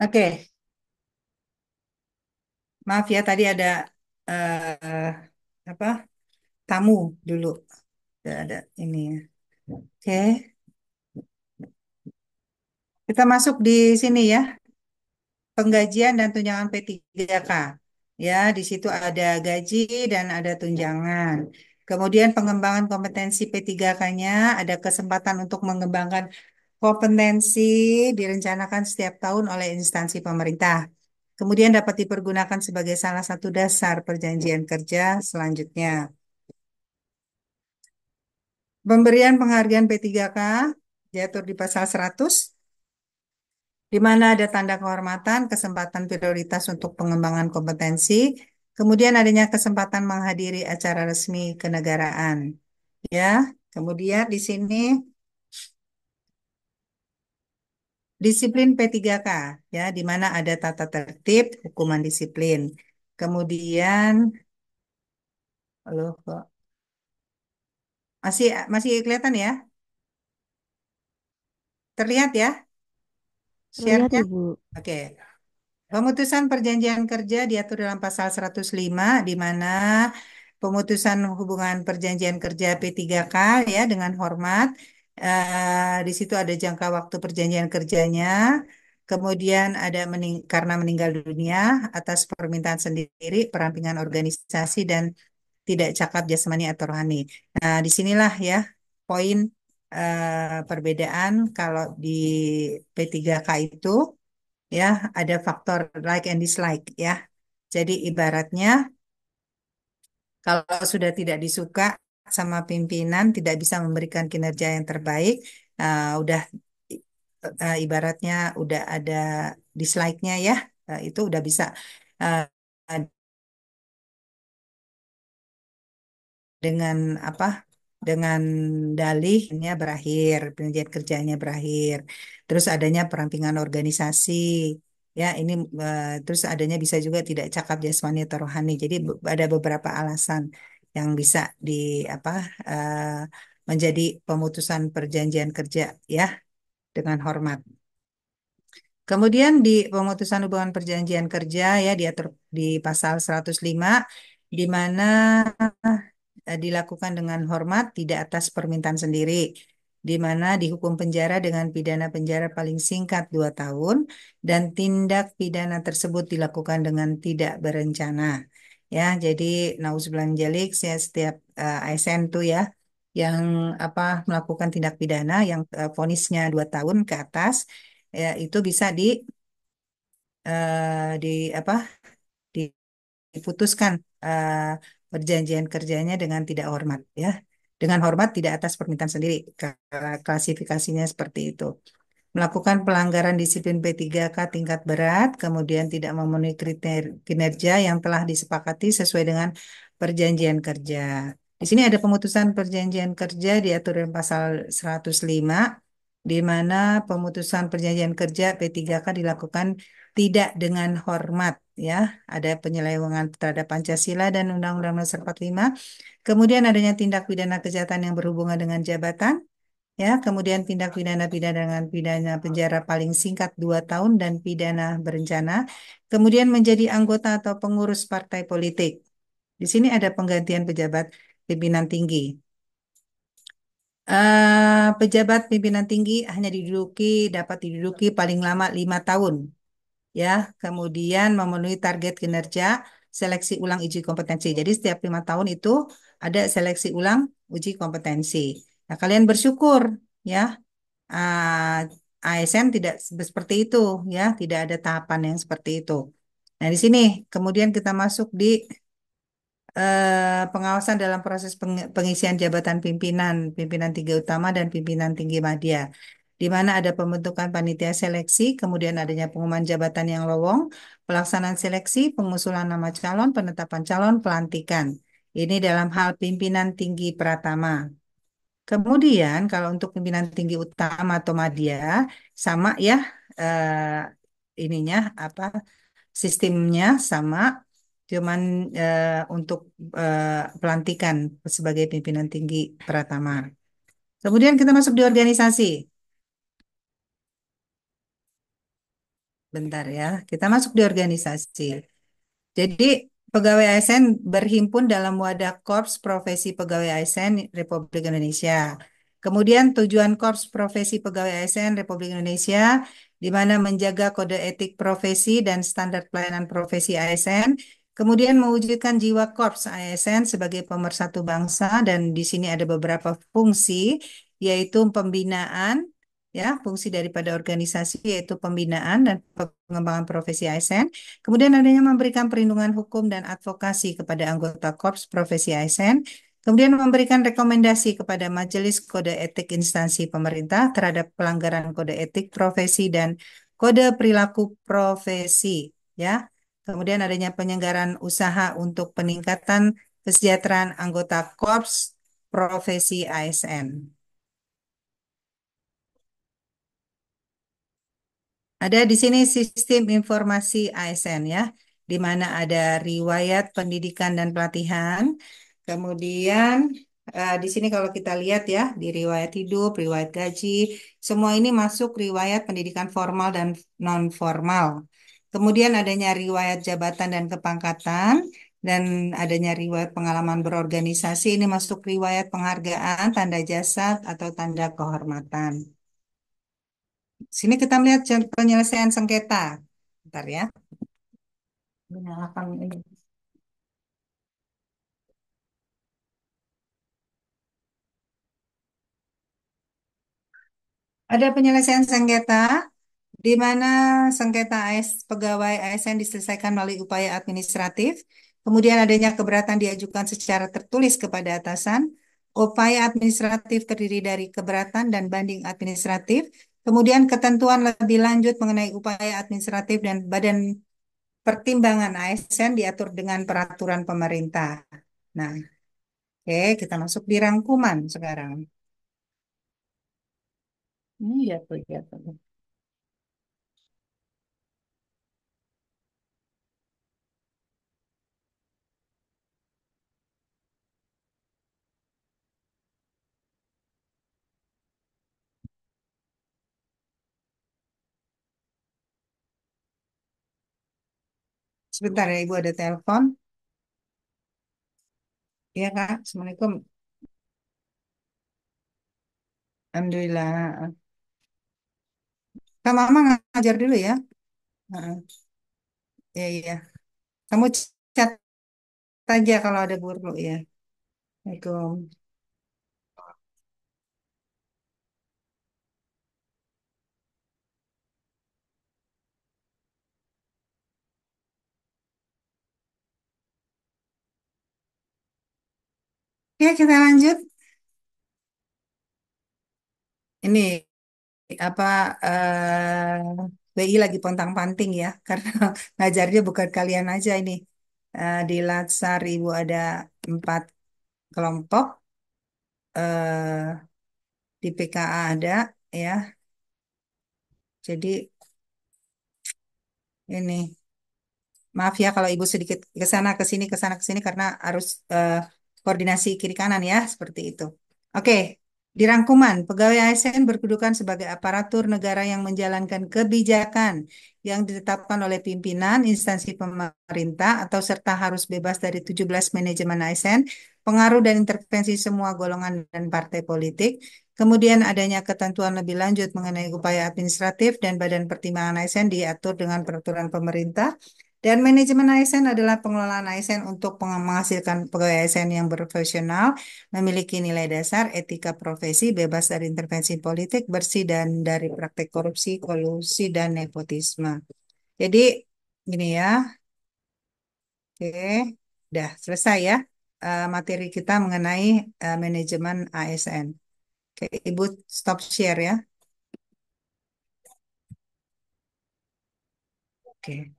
Oke, maaf ya tadi ada eh, apa tamu dulu. Ada ini ya. Oke, kita masuk di sini ya. Penggajian dan tunjangan P3K. Ya, di situ ada gaji dan ada tunjangan. Kemudian pengembangan kompetensi P3K-nya ada kesempatan untuk mengembangkan kompetensi direncanakan setiap tahun oleh instansi pemerintah. Kemudian dapat dipergunakan sebagai salah satu dasar perjanjian kerja selanjutnya. Pemberian penghargaan P3K diatur di pasal 100 di mana ada tanda kehormatan, kesempatan prioritas untuk pengembangan kompetensi, kemudian adanya kesempatan menghadiri acara resmi kenegaraan. Ya, kemudian di sini disiplin P3K, ya, di mana ada tata tertib, hukuman disiplin. Kemudian, halo, kok masih masih kelihatan ya? Terlihat ya Terlihat share-nya? Ibu. Oke. Pemutusan perjanjian kerja diatur dalam pasal 105 di mana pemutusan hubungan perjanjian kerja P3K ya dengan hormat. Di situ ada jangka waktu perjanjian kerjanya. Kemudian ada karena meninggal dunia atas permintaan sendiri, perampingan organisasi dan tidak cakap jasmani atau rohani. Nah, disinilah ya poin perbedaan kalau di P3K itu ya ada faktor like and dislike ya. Jadi ibaratnya kalau sudah tidak disuka sama pimpinan, tidak bisa memberikan kinerja yang terbaik, udah ibaratnya udah ada dislike-nya ya, itu udah bisa uh, dengan apa? Dengan dalihnya berakhir, perjanjian kerjanya berakhir. Terus adanya perampingan organisasi. Ya, ini terus adanya bisa juga tidak cakap jasmani atau rohani. Jadi ada beberapa alasan yang bisa di apa menjadi pemutusan perjanjian kerja ya dengan hormat. Kemudian di pemutusan hubungan perjanjian kerja ya diatur di pasal 105 di mana dilakukan dengan hormat tidak atas permintaan sendiri, di mana dihukum penjara dengan pidana penjara paling singkat 2 tahun dan tindak pidana tersebut dilakukan dengan tidak berencana. Ya, jadi nauzubillah min dzalik, saya setiap ASN tuh ya yang apa melakukan tindak pidana yang vonisnya 2 tahun ke atas ya itu bisa di apa diputuskan eh, perjanjian kerjanya dengan tidak hormat ya. Dengan hormat tidak atas permintaan sendiri. Klasifikasinya seperti itu. Melakukan pelanggaran disiplin P3K tingkat berat, kemudian tidak memenuhi kriteria kinerja yang telah disepakati sesuai dengan perjanjian kerja. Di sini ada pemutusan perjanjian kerja diatur dalam pasal 105, di mana pemutusan perjanjian kerja P3K dilakukan tidak dengan hormat, ya. Ada penyelewengan terhadap Pancasila dan Undang-Undang Dasar 45. Kemudian adanya tindak pidana kejahatan yang berhubungan dengan jabatan, ya, kemudian tindak pidana dengan pidana penjara paling singkat 2 tahun dan pidana berencana, kemudian menjadi anggota atau pengurus partai politik. Di sini ada penggantian pejabat pimpinan tinggi. Pejabat pimpinan tinggi hanya dapat diduduki paling lama 5 tahun, ya. Kemudian memenuhi target kinerja seleksi ulang uji kompetensi. Jadi setiap 5 tahun itu ada seleksi ulang uji kompetensi. Nah, kalian bersyukur, ya. ASN tidak seperti itu ya, tidak ada tahapan yang seperti itu. Nah, di sini kemudian kita masuk di pengawasan dalam proses pengisian jabatan pimpinan, pimpinan tinggi utama dan pimpinan tinggi madya, di mana ada pembentukan panitia seleksi, kemudian adanya pengumuman jabatan yang lowong, pelaksanaan seleksi, pengusulan nama calon, penetapan calon, pelantikan. Ini dalam hal pimpinan tinggi pratama. Kemudian kalau untuk pimpinan tinggi utama atau madya sama ya ininya apa sistemnya sama cuman untuk pelantikan sebagai pimpinan tinggi pratama. Kemudian kita masuk di organisasi. Bentar ya, kita masuk di organisasi. Jadi, pegawai ASN berhimpun dalam wadah Korps Profesi Pegawai ASN Republik Indonesia. Kemudian tujuan Korps Profesi Pegawai ASN Republik Indonesia di mana menjaga kode etik profesi dan standar pelayanan profesi ASN, kemudian mewujudkan jiwa Korps ASN sebagai pemersatu bangsa dan di sini ada beberapa fungsi yaitu pembinaan, ya, fungsi daripada organisasi yaitu pembinaan dan pengembangan profesi ASN. Kemudian adanya memberikan perlindungan hukum dan advokasi kepada anggota Korps Profesi ASN. Kemudian memberikan rekomendasi kepada Majelis Kode Etik Instansi Pemerintah terhadap pelanggaran kode etik profesi dan kode perilaku profesi, ya. Kemudian adanya penyelenggaraan usaha untuk peningkatan kesejahteraan anggota Korps Profesi ASN. Ada di sini sistem informasi ASN ya, di mana ada riwayat pendidikan dan pelatihan. Kemudian di sini kalau kita lihat ya, di riwayat hidup, riwayat gaji, semua ini masuk riwayat pendidikan formal dan non formal. Kemudian adanya riwayat jabatan dan kepangkatan dan adanya riwayat pengalaman berorganisasi ini masuk riwayat penghargaan, tanda jasa atau tanda kehormatan. Sini kita melihat penyelesaian sengketa. Bentar ya. Menyalakan ini. Ada penyelesaian sengketa di mana sengketa pegawai ASN diselesaikan melalui upaya administratif. Kemudian adanya keberatan diajukan secara tertulis kepada atasan. Upaya administratif terdiri dari keberatan dan banding administratif. Kemudian ketentuan lebih lanjut mengenai upaya administratif dan badan pertimbangan ASN diatur dengan peraturan pemerintah. Nah, oke, kita masuk di rangkuman sekarang. Ini ya, ya. Sebentar ya, Ibu ada telepon. Iya, Kak. Assalamualaikum. Alhamdulillah. Kak Mama ngajar dulu ya. Heeh. Iya, iya. Kamu chat aja kalau ada guru ya. Assalamualaikum. Ya, kita lanjut. Ini apa BI lagi pontang-panting ya karena ngajarnya bukan kalian aja ini. Di Latsar Ibu ada 4 kelompok, di PKA ada ya. Jadi ini maaf ya kalau Ibu sedikit ke sana ke sini karena harus koordinasi kiri kanan ya seperti itu. Oke, di rangkuman, pegawai ASN berkedudukan sebagai aparatur negara yang menjalankan kebijakan yang ditetapkan oleh pimpinan instansi pemerintah atau serta harus bebas dari 17 manajemen ASN, pengaruh dan intervensi semua golongan dan partai politik. Kemudian adanya ketentuan lebih lanjut mengenai upaya administratif dan badan pertimbangan ASN diatur dengan peraturan pemerintah. Dan manajemen ASN adalah pengelolaan ASN untuk menghasilkan pegawai ASN yang profesional, memiliki nilai dasar, etika profesi, bebas dari intervensi politik, bersih dan dari praktek korupsi, kolusi, dan nepotisme. Jadi, gini ya, oke, udah selesai ya materi kita mengenai manajemen ASN. Oke, Ibu stop share ya. Oke,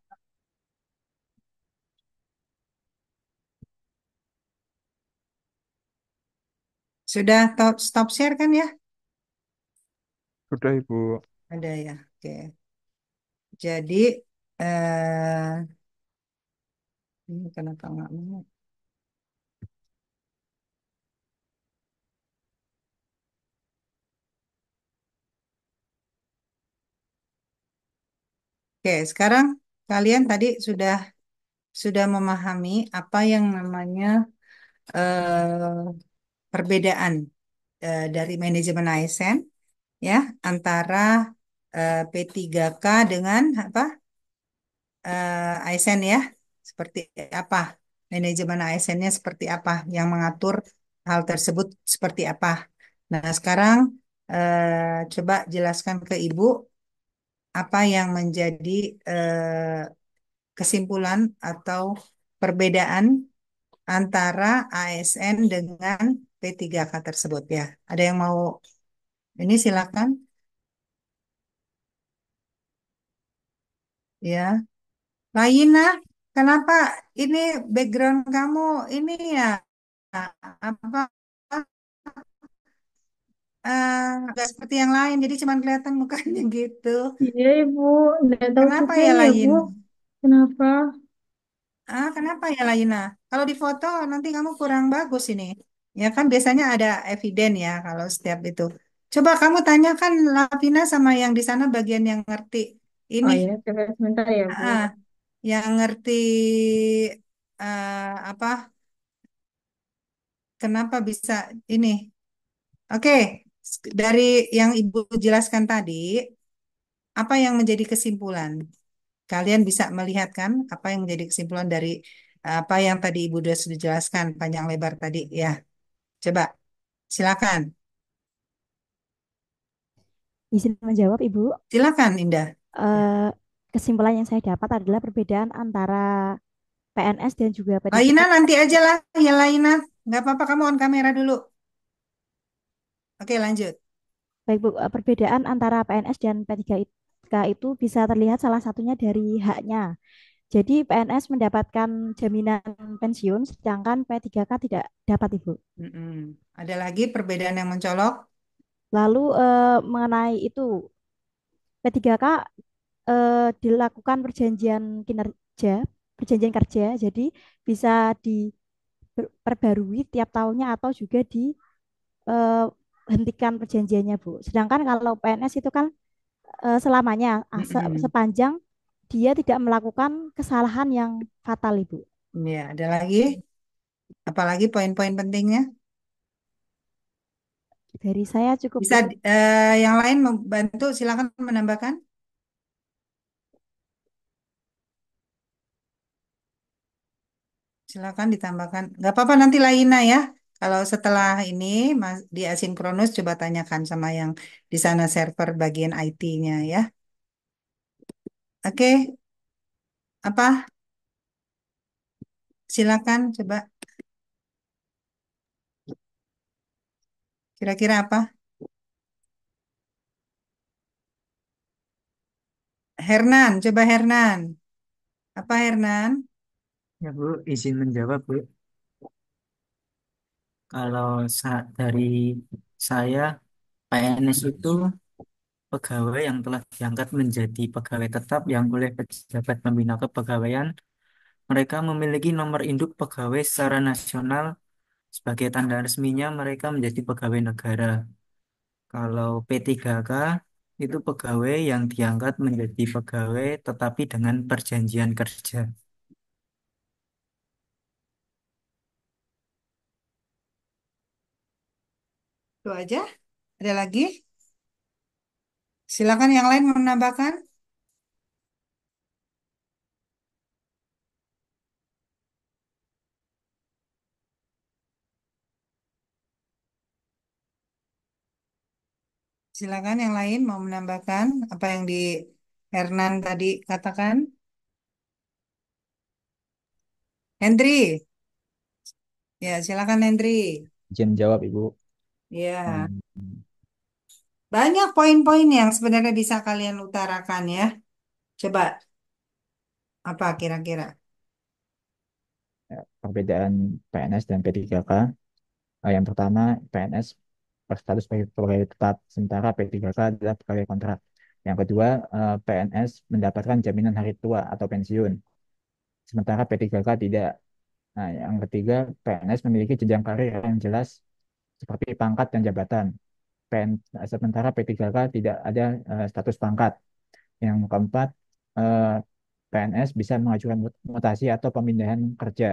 sudah stop share kan ya? Sudah, Ibu. Ada ya, oke. Jadi, eh, ini kenapa nggak mau? Oke, sekarang kalian tadi sudah memahami apa yang namanya perbedaan dari manajemen ASN ya antara P3K dengan apa ASN ya. Seperti apa manajemen ASN-nya seperti apa yang mengatur hal tersebut seperti apa. Nah, sekarang coba jelaskan ke Ibu apa yang menjadi kesimpulan atau perbedaan antara ASN dengan P3K tersebut ya. Ada yang mau ini silakan ya. Laina, kenapa ini background kamu ini ya apa nggak seperti yang lain, jadi cuma kelihatan mukanya gitu. Iya, Ibu. Nggak tahu Kenapa juga ya ini ya, Bu. Lain? Kenapa? Kenapa ya Laina? Kalau di foto nanti kamu kurang bagus ini. Ya kan biasanya ada eviden ya kalau setiap itu. Coba kamu tanyakan Lavina sama yang di sana bagian yang ngerti ini, Oh ya, coba sebentar ya, Bu. ah, yang ngerti apa? Kenapa bisa ini? Oke, dari yang Ibu jelaskan tadi, apa yang menjadi kesimpulan? Kalian bisa melihat kan apa yang menjadi kesimpulan dari apa yang tadi Ibu sudah jelaskan panjang lebar tadi ya. Coba silakan. Izin menjawab, Ibu. Silakan Indah. Eh, Kesimpulan yang saya dapat adalah perbedaan antara PNS dan juga Laina P3K. nanti aja lah ya Laina. Nggak apa-apa kamu on kamera dulu. Oke lanjut. Baik, Bu, perbedaan antara PNS dan P3K itu bisa terlihat salah satunya dari haknya. Jadi PNS mendapatkan jaminan pensiun, sedangkan P3K tidak dapat, Ibu. Mm-mm. Ada lagi perbedaan yang mencolok. Lalu mengenai itu, P3K dilakukan perjanjian kerja, jadi bisa diperbarui tiap tahunnya atau juga dihentikan perjanjiannya, Bu. Sedangkan kalau PNS itu kan selamanya, Mm-mm. sepanjang dia tidak melakukan kesalahan yang fatal, Ibu. Ya, ada lagi. Apalagi poin-poin pentingnya. Dari saya cukup, Bisa Ibu. yang lain membantu silakan menambahkan. Silakan ditambahkan. Nggak apa-apa nanti Laina ya. Kalau setelah ini di asinkronus coba tanyakan sama yang di sana server bagian IT-nya ya. Oke, apa? Silakan coba. Kira-kira apa? Hernan, coba Hernan. Apa Hernan? Ya Bu, izin menjawab Bu. Kalau dari saya, PNS itu pegawai yang telah diangkat menjadi pegawai tetap yang oleh pejabat pembina kepegawaian. Mereka memiliki nomor induk pegawai secara nasional sebagai tanda resminya mereka menjadi pegawai negara. Kalau P3K itu pegawai yang diangkat menjadi pegawai tetapi dengan perjanjian kerja. Itu aja. Ada lagi? Silakan yang lain menambahkan. Silakan yang lain mau menambahkan apa yang di Hernan tadi katakan. Hendri, ya silakan Hendri. Izin jawab Ibu. Ya, Hmm, banyak poin-poin yang sebenarnya bisa kalian utarakan ya. Coba apa kira-kira? Perbedaan PNS dan P3K. Yang pertama, PNS berstatus sebagai pegawai tetap, sementara P3K adalah pegawai kontrak. Yang kedua, PNS mendapatkan jaminan hari tua atau pensiun, sementara P3K tidak. Nah, yang ketiga, PNS memiliki jenjang karir yang jelas seperti pangkat dan jabatan. Sementara P3K tidak ada status pangkat. Yang keempat, eh, PNS bisa mengajukan mutasi atau pemindahan kerja.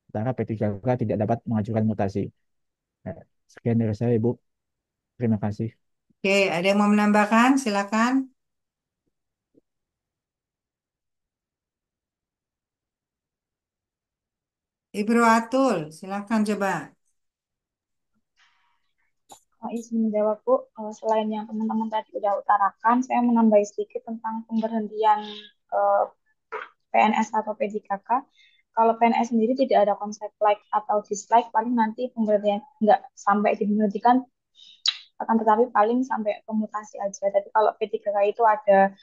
Sementara P3K tidak dapat mengajukan mutasi. Eh, Sekian dari saya, Ibu. Terima kasih. Oke, ada yang mau menambahkan? Silakan. Ibnu Atul, silakan coba. Izin menjawab Bu, selain yang teman-teman tadi udah utarakan, saya menambah sedikit tentang pemberhentian eh, PNS atau P3K. Kalau PNS sendiri tidak ada konsep like atau dislike, paling nanti pemberhentian nggak sampai diberhentikan, akan tetapi paling sampai komutasi aja. Tapi kalau P3K itu ada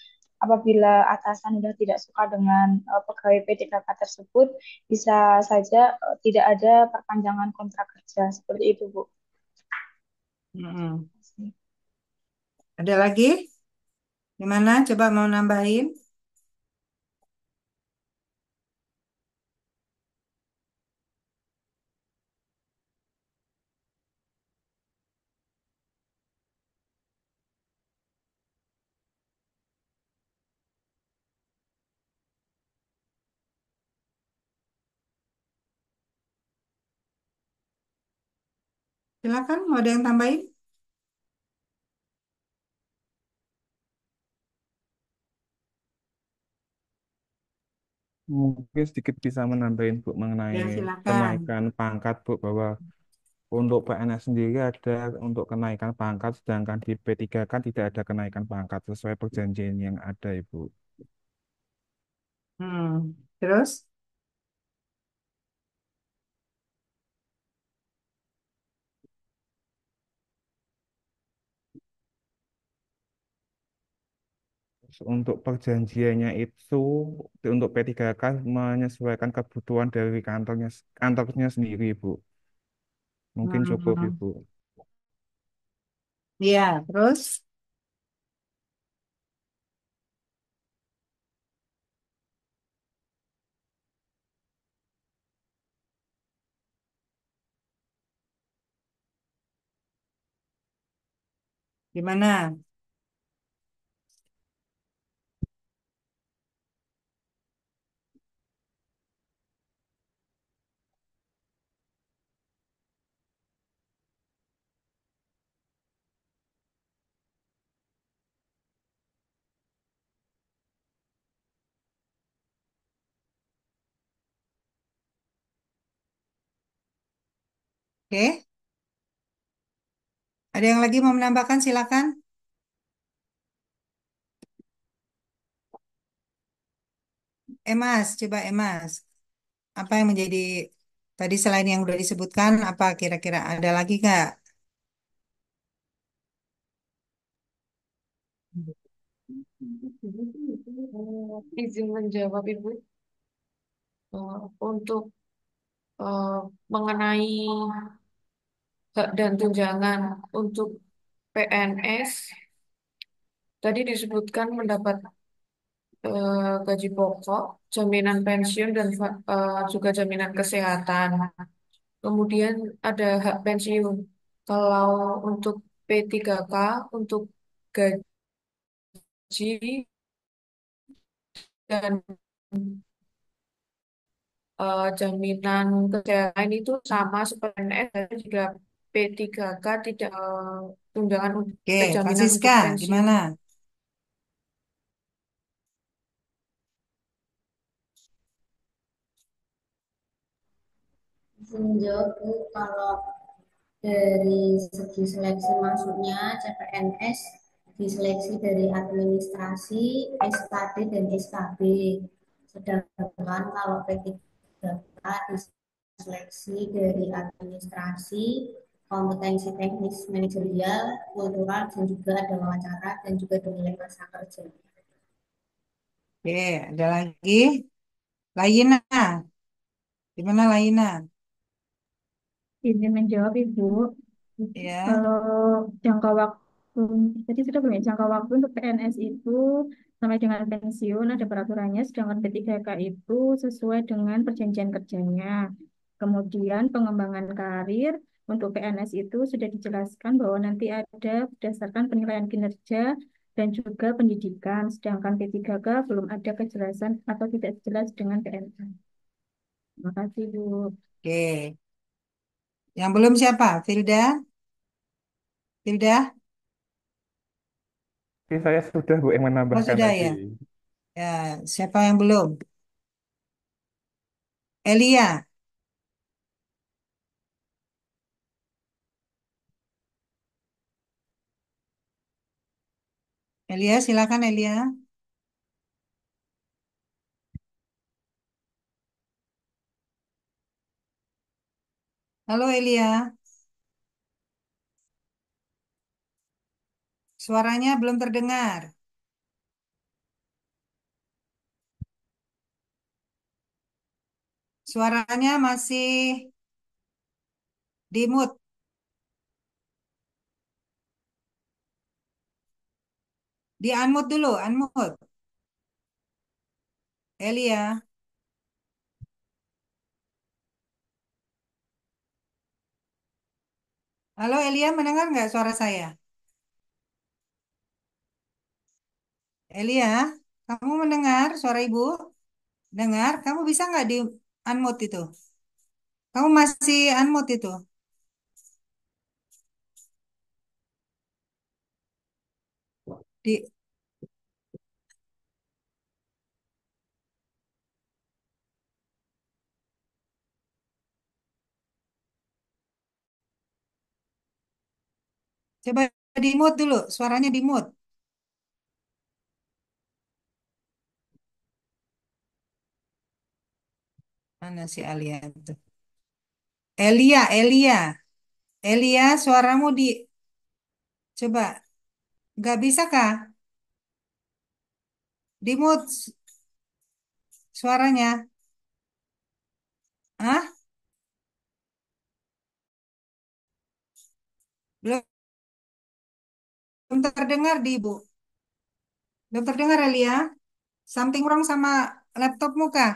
apabila atasan sudah tidak suka dengan pegawai P3K tersebut, bisa saja tidak ada perpanjangan kontrak kerja seperti itu, Bu. Mm-mm. Ada lagi? Gimana? Coba mau nambahin? Silakan, mau ada yang tambahin? Mungkin sedikit bisa menambahin Bu mengenai Ya, silakan. kenaikan pangkat Bu, bahwa untuk PNS sendiri ada untuk kenaikan pangkat, sedangkan di P3 kan tidak ada kenaikan pangkat sesuai perjanjian yang ada, Ibu. Terus, Untuk perjanjiannya itu untuk P3K menyesuaikan kebutuhan dari kantornya sendiri, Bu. Mungkin cukup, hmm, Ibu. ya, terus gimana? Oke, ada yang lagi mau menambahkan? Silakan. Emas, coba Emas. Apa yang menjadi tadi selain yang udah disebutkan, apa kira-kira ada lagi nggak? Izin menjawab Ibu. Untuk eh, mengenai hak dan tunjangan untuk PNS, tadi disebutkan mendapat gaji pokok, jaminan pensiun dan juga jaminan kesehatan. Kemudian ada hak pensiun. Kalau untuk P3K, untuk gaji dan jaminan kesehatan itu sama seperti PNS, dan juga P3K tidak tunjangan Oke, jaminan untuk Francisca, pensiun. gimana? Menjawab Bu, kalau dari segi seleksi masuknya CPNS diseleksi dari administrasi, SKD dan SKB. Sedangkan kalau P3K diseleksi dari administrasi, kompetensi teknis manajerial, kultural, dan juga ada wawancara dan juga nilai masa kerja. Oke, ada lagi? Laina, gimana Laina? Izin menjawab Ibu, Ya, kalau jangka waktu, tadi sudah belum ya, jangka waktu untuk PNS itu sampai dengan pensiun ada peraturannya, sedangkan P3K itu sesuai dengan perjanjian kerjanya. Kemudian pengembangan karir untuk PNS itu sudah dijelaskan bahwa nanti ada berdasarkan penilaian kinerja dan juga pendidikan, sedangkan P3K belum ada kejelasan atau tidak jelas dengan PNS. Terima kasih, Bu. Oke. Yang belum siapa? Filda? Filda? Oke, saya sudah Bu yang Oh, menambahkan sudah tadi. ya. Ya, siapa yang belum? Elia. Elia, silakan Elia. Halo Elia, suaranya belum terdengar. Suaranya masih di mute. Di unmute dulu, unmute. Elia, halo Elia, mendengar nggak suara saya? Elia, kamu mendengar suara ibu? Dengar, kamu bisa nggak di unmute itu? Kamu masih unmute itu? Di, coba di mute dulu, suaranya di mute. Mana si Alia itu? Elia, suaramu di, coba, nggak bisa kah? Di mute suaranya. Hah? Belum terdengar di ibu. Belum terdengar Elia? Something wrong sama laptopmu kah?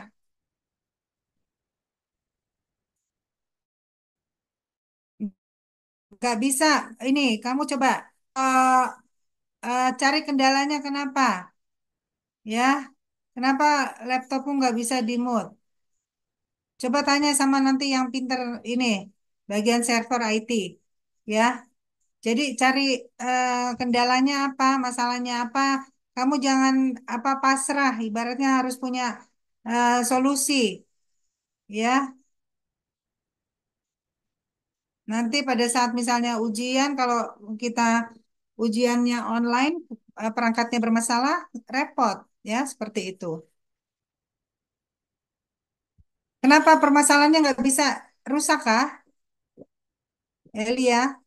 Nggak bisa. Ini kamu coba eh, cari kendalanya kenapa? Ya, kenapa laptopmu nggak bisa di mute? Coba tanya sama nanti yang pinter ini, bagian server IT. Ya, jadi cari kendalanya apa, masalahnya apa. Kamu jangan apa pasrah, ibaratnya harus punya solusi. Ya, nanti pada saat misalnya ujian, kalau kita ujiannya online, perangkatnya bermasalah, repot, ya seperti itu. Kenapa permasalahannya nggak bisa rusak kah, Elia?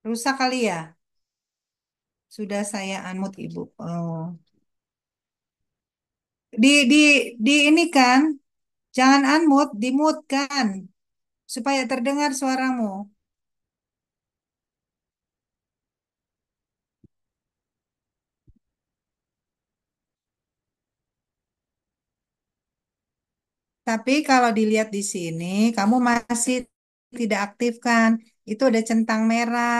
Rusak kali ya? Sudah saya unmute Ibu. Oh. Di ini kan, jangan unmute, di mute kan, supaya terdengar suaramu. Tapi kalau dilihat di sini, kamu masih tidak aktifkan. Itu ada centang merah.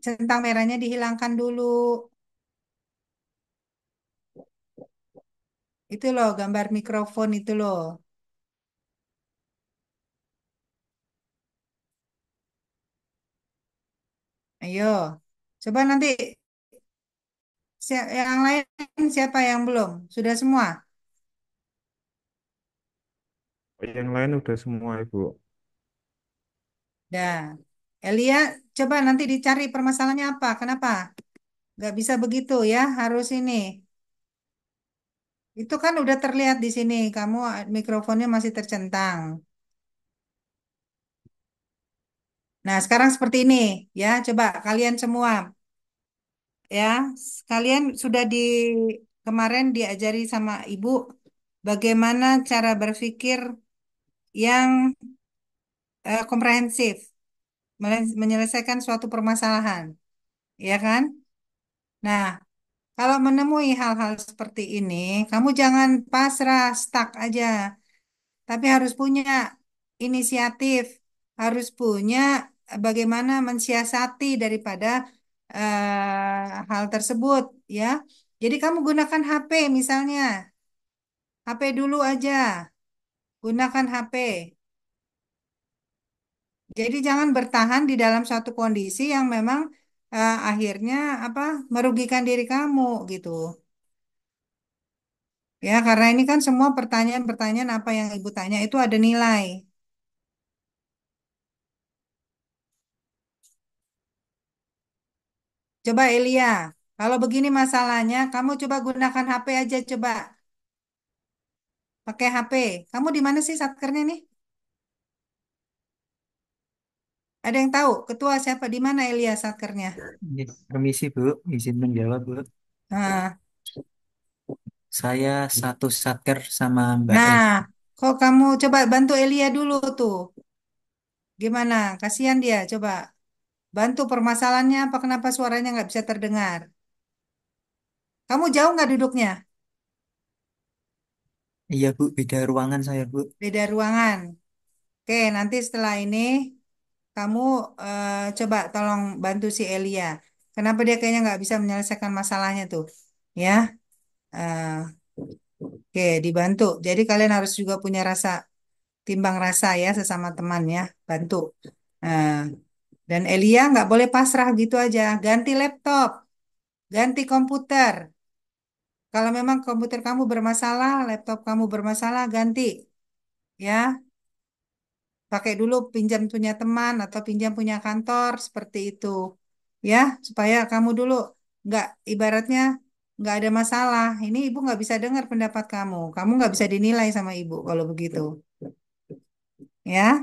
Centang merahnya dihilangkan dulu. Itu loh gambar mikrofon itu loh. Ayo. Coba nanti yang lain siapa yang belum? Sudah semua? Yang lain udah semua, Ibu. Dah. Elia, coba nanti dicari permasalahannya apa? Kenapa? Nggak bisa begitu ya, harus ini. Itu kan udah terlihat di sini, kamu mikrofonnya masih tercentang. Nah, sekarang seperti ini ya, coba kalian semua ya, kalian sudah kemarin diajari sama ibu bagaimana cara berpikir yang komprehensif, menyelesaikan suatu permasalahan, ya kan? Nah, kalau menemui hal-hal seperti ini, kamu jangan pasrah, stuck aja, tapi harus punya inisiatif, harus punya bagaimana mensiasati daripada hal tersebut ya. Jadi kamu gunakan HP misalnya, HP dulu aja, gunakan HP. Jadi jangan bertahan di dalam suatu kondisi yang memang akhirnya apa merugikan diri kamu gitu. Ya, karena ini kan semua pertanyaan-pertanyaan apa yang Ibu tanya itu ada nilai. Coba Elia, kalau begini masalahnya, kamu coba gunakan HP aja coba. Pakai HP. Kamu di mana sih satkernya nih? Ada yang tahu? Ketua siapa? Di mana Elia satkernya? Permisi Bu, izin menjawab Bu. Nah, Saya satu satker sama Mbak nah, S. kok kamu coba bantu Elia dulu tuh. Gimana? Kasihan dia. Coba bantu permasalahannya apa kenapa suaranya nggak bisa terdengar? Kamu jauh nggak duduknya? Iya Bu, beda ruangan saya Bu. Beda ruangan. Oke, nanti setelah ini kamu coba tolong bantu si Elia. Kenapa dia kayaknya nggak bisa menyelesaikan masalahnya tuh? Ya, eh, oke, dibantu. Jadi kalian harus juga punya rasa timbang rasa ya sesama teman ya, bantu. Nah, dan Elia nggak boleh pasrah gitu aja. Ganti laptop, ganti komputer. Kalau memang komputer kamu bermasalah, laptop kamu bermasalah, ganti ya. Pakai dulu pinjam punya teman atau pinjam punya kantor seperti itu ya supaya kamu dulu nggak ibaratnya nggak ada masalah ini ibu nggak bisa dengar pendapat kamu nggak bisa dinilai sama ibu kalau begitu ya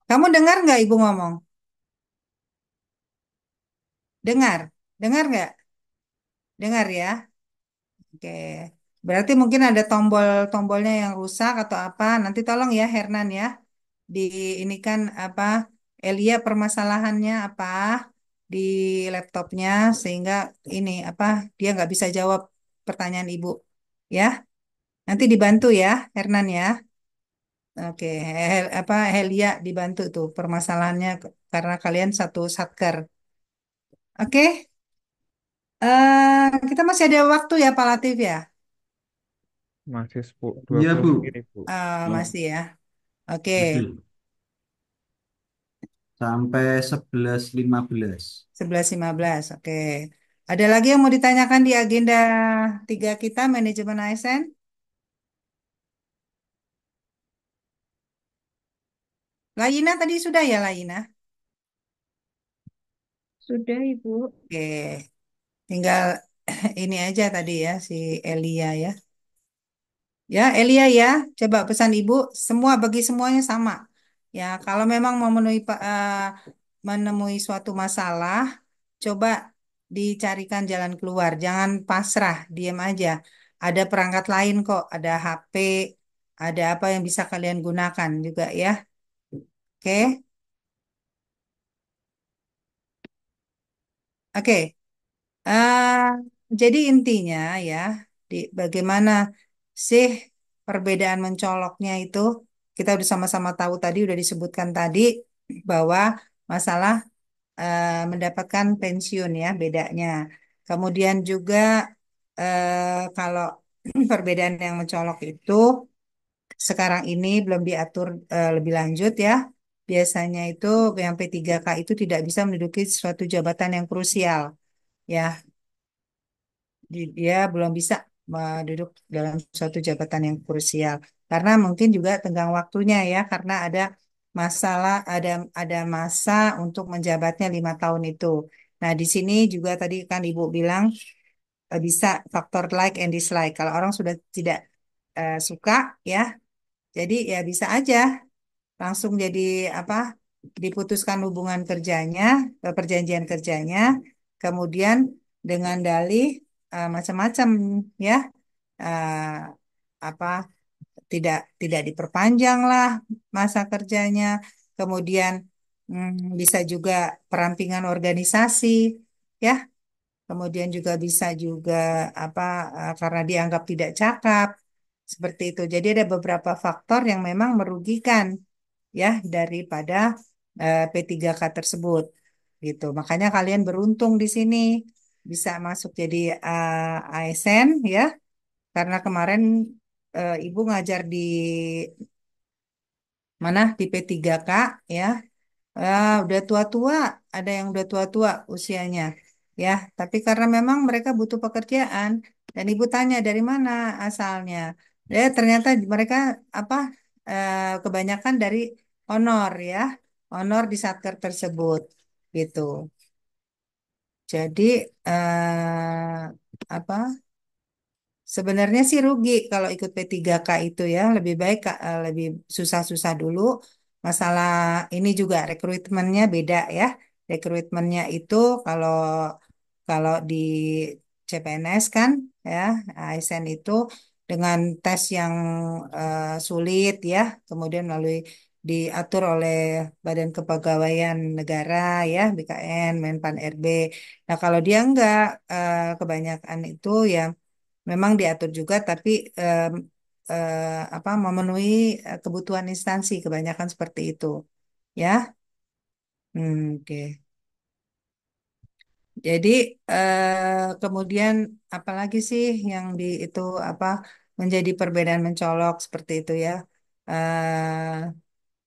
kamu dengar nggak ibu ngomong dengar dengar nggak dengar ya oke berarti mungkin ada tombol-tombolnya yang rusak atau apa nanti tolong ya Hernan ya di ini kan apa Elia permasalahannya apa di laptopnya sehingga ini apa dia nggak bisa jawab pertanyaan ibu ya nanti dibantu ya Hernan ya oke apa Helia dibantu tuh permasalahannya karena kalian satu satker oke kita masih ada waktu ya Pak Latif ya Masih 10, Iya, 20 Bu. menit Bu. Oh, masih ya oke masih sampai 11.15. 11.15 oke ada lagi yang mau ditanyakan di agenda 3 kita manajemen ASN Laina tadi sudah ya Laina? Sudah, Ibu. Oke, tinggal ini aja tadi ya si Elia ya. Ya Elia ya, coba pesan Ibu semua bagi semuanya sama. Ya kalau memang memenuhi menemui suatu masalah, coba dicarikan jalan keluar. Jangan pasrah, diam aja. Ada perangkat lain kok, ada HP, ada apa yang bisa kalian gunakan juga ya. Oke, oke. Ah, jadi intinya ya, bagaimana sih perbedaan mencoloknya itu? Kita udah sama-sama tahu tadi, udah disebutkan tadi bahwa masalah mendapatkan pensiun ya bedanya. Kemudian juga kalau perbedaan yang mencolok itu sekarang ini belum diatur lebih lanjut ya. Biasanya itu yang P3K itu tidak bisa menduduki suatu jabatan yang krusial ya. Dia belum bisa duduk dalam suatu jabatan yang krusial karena mungkin juga tenggang waktunya ya karena ada masalah ada masa untuk menjabatnya 5 tahun itu. Nah di sini juga tadi kan Ibu bilang bisa faktor like and dislike. Kalau orang sudah tidak suka ya, jadi ya bisa aja langsung jadi apa diputuskan hubungan kerjanya, perjanjian kerjanya, kemudian dengan dalih macam-macam ya eh, apa tidak diperpanjang lah masa kerjanya, kemudian bisa juga perampingan organisasi ya, kemudian juga bisa juga apa karena dianggap tidak cakap Seperti itu. Jadi ada beberapa faktor yang memang merugikan ya daripada P3K tersebut gitu. Makanya kalian beruntung di sini bisa masuk jadi ASN ya, karena kemarin Ibu ngajar di mana di P3K ya. Udah tua-tua, ada yang udah tua-tua usianya ya. Tapi karena memang mereka butuh pekerjaan dan Ibu tanya dari mana asalnya. Ternyata mereka apa kebanyakan dari honor ya, honor di satker tersebut gitu. Jadi apa? Sebenarnya sih rugi kalau ikut P3K itu ya, lebih baik lebih susah-susah dulu. Masalah ini juga rekrutmennya beda ya. Rekrutmennya itu kalau kalau di CPNS kan ya, ASN itu dengan tes yang sulit ya, kemudian melalui diatur oleh Badan Kepegawaian Negara ya, BKN, Menpan RB. Nah, kalau dia enggak kebanyakan itu ya memang diatur juga, tapi apa memenuhi kebutuhan instansi kebanyakan seperti itu, ya. Oke. Jadi kemudian apalagi sih yang di itu apa menjadi perbedaan mencolok seperti itu ya. Eh,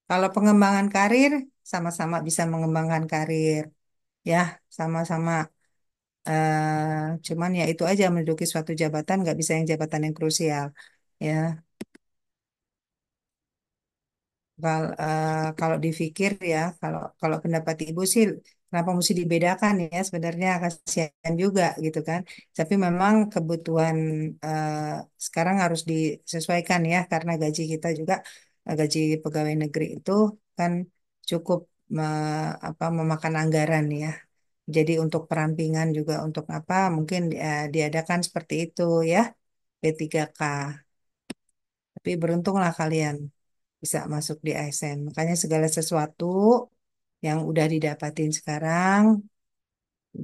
Kalau pengembangan karir sama-sama bisa mengembangkan karir, ya, sama-sama. Cuman ya itu aja menduduki suatu jabatan nggak bisa yang jabatan yang krusial, ya. Kalau dipikir ya, kalau kalau pendapat ibu sih, kenapa mesti dibedakan ya? Sebenarnya kasihan juga gitu kan. Tapi memang kebutuhan eh, sekarang harus disesuaikan ya, karena gaji kita juga gaji pegawai negeri itu kan cukup memakan anggaran ya. Jadi untuk perampingan juga untuk apa? Mungkin diadakan seperti itu ya, P3K. Tapi beruntunglah kalian bisa masuk di ASN. Makanya segala sesuatu yang udah didapatin sekarang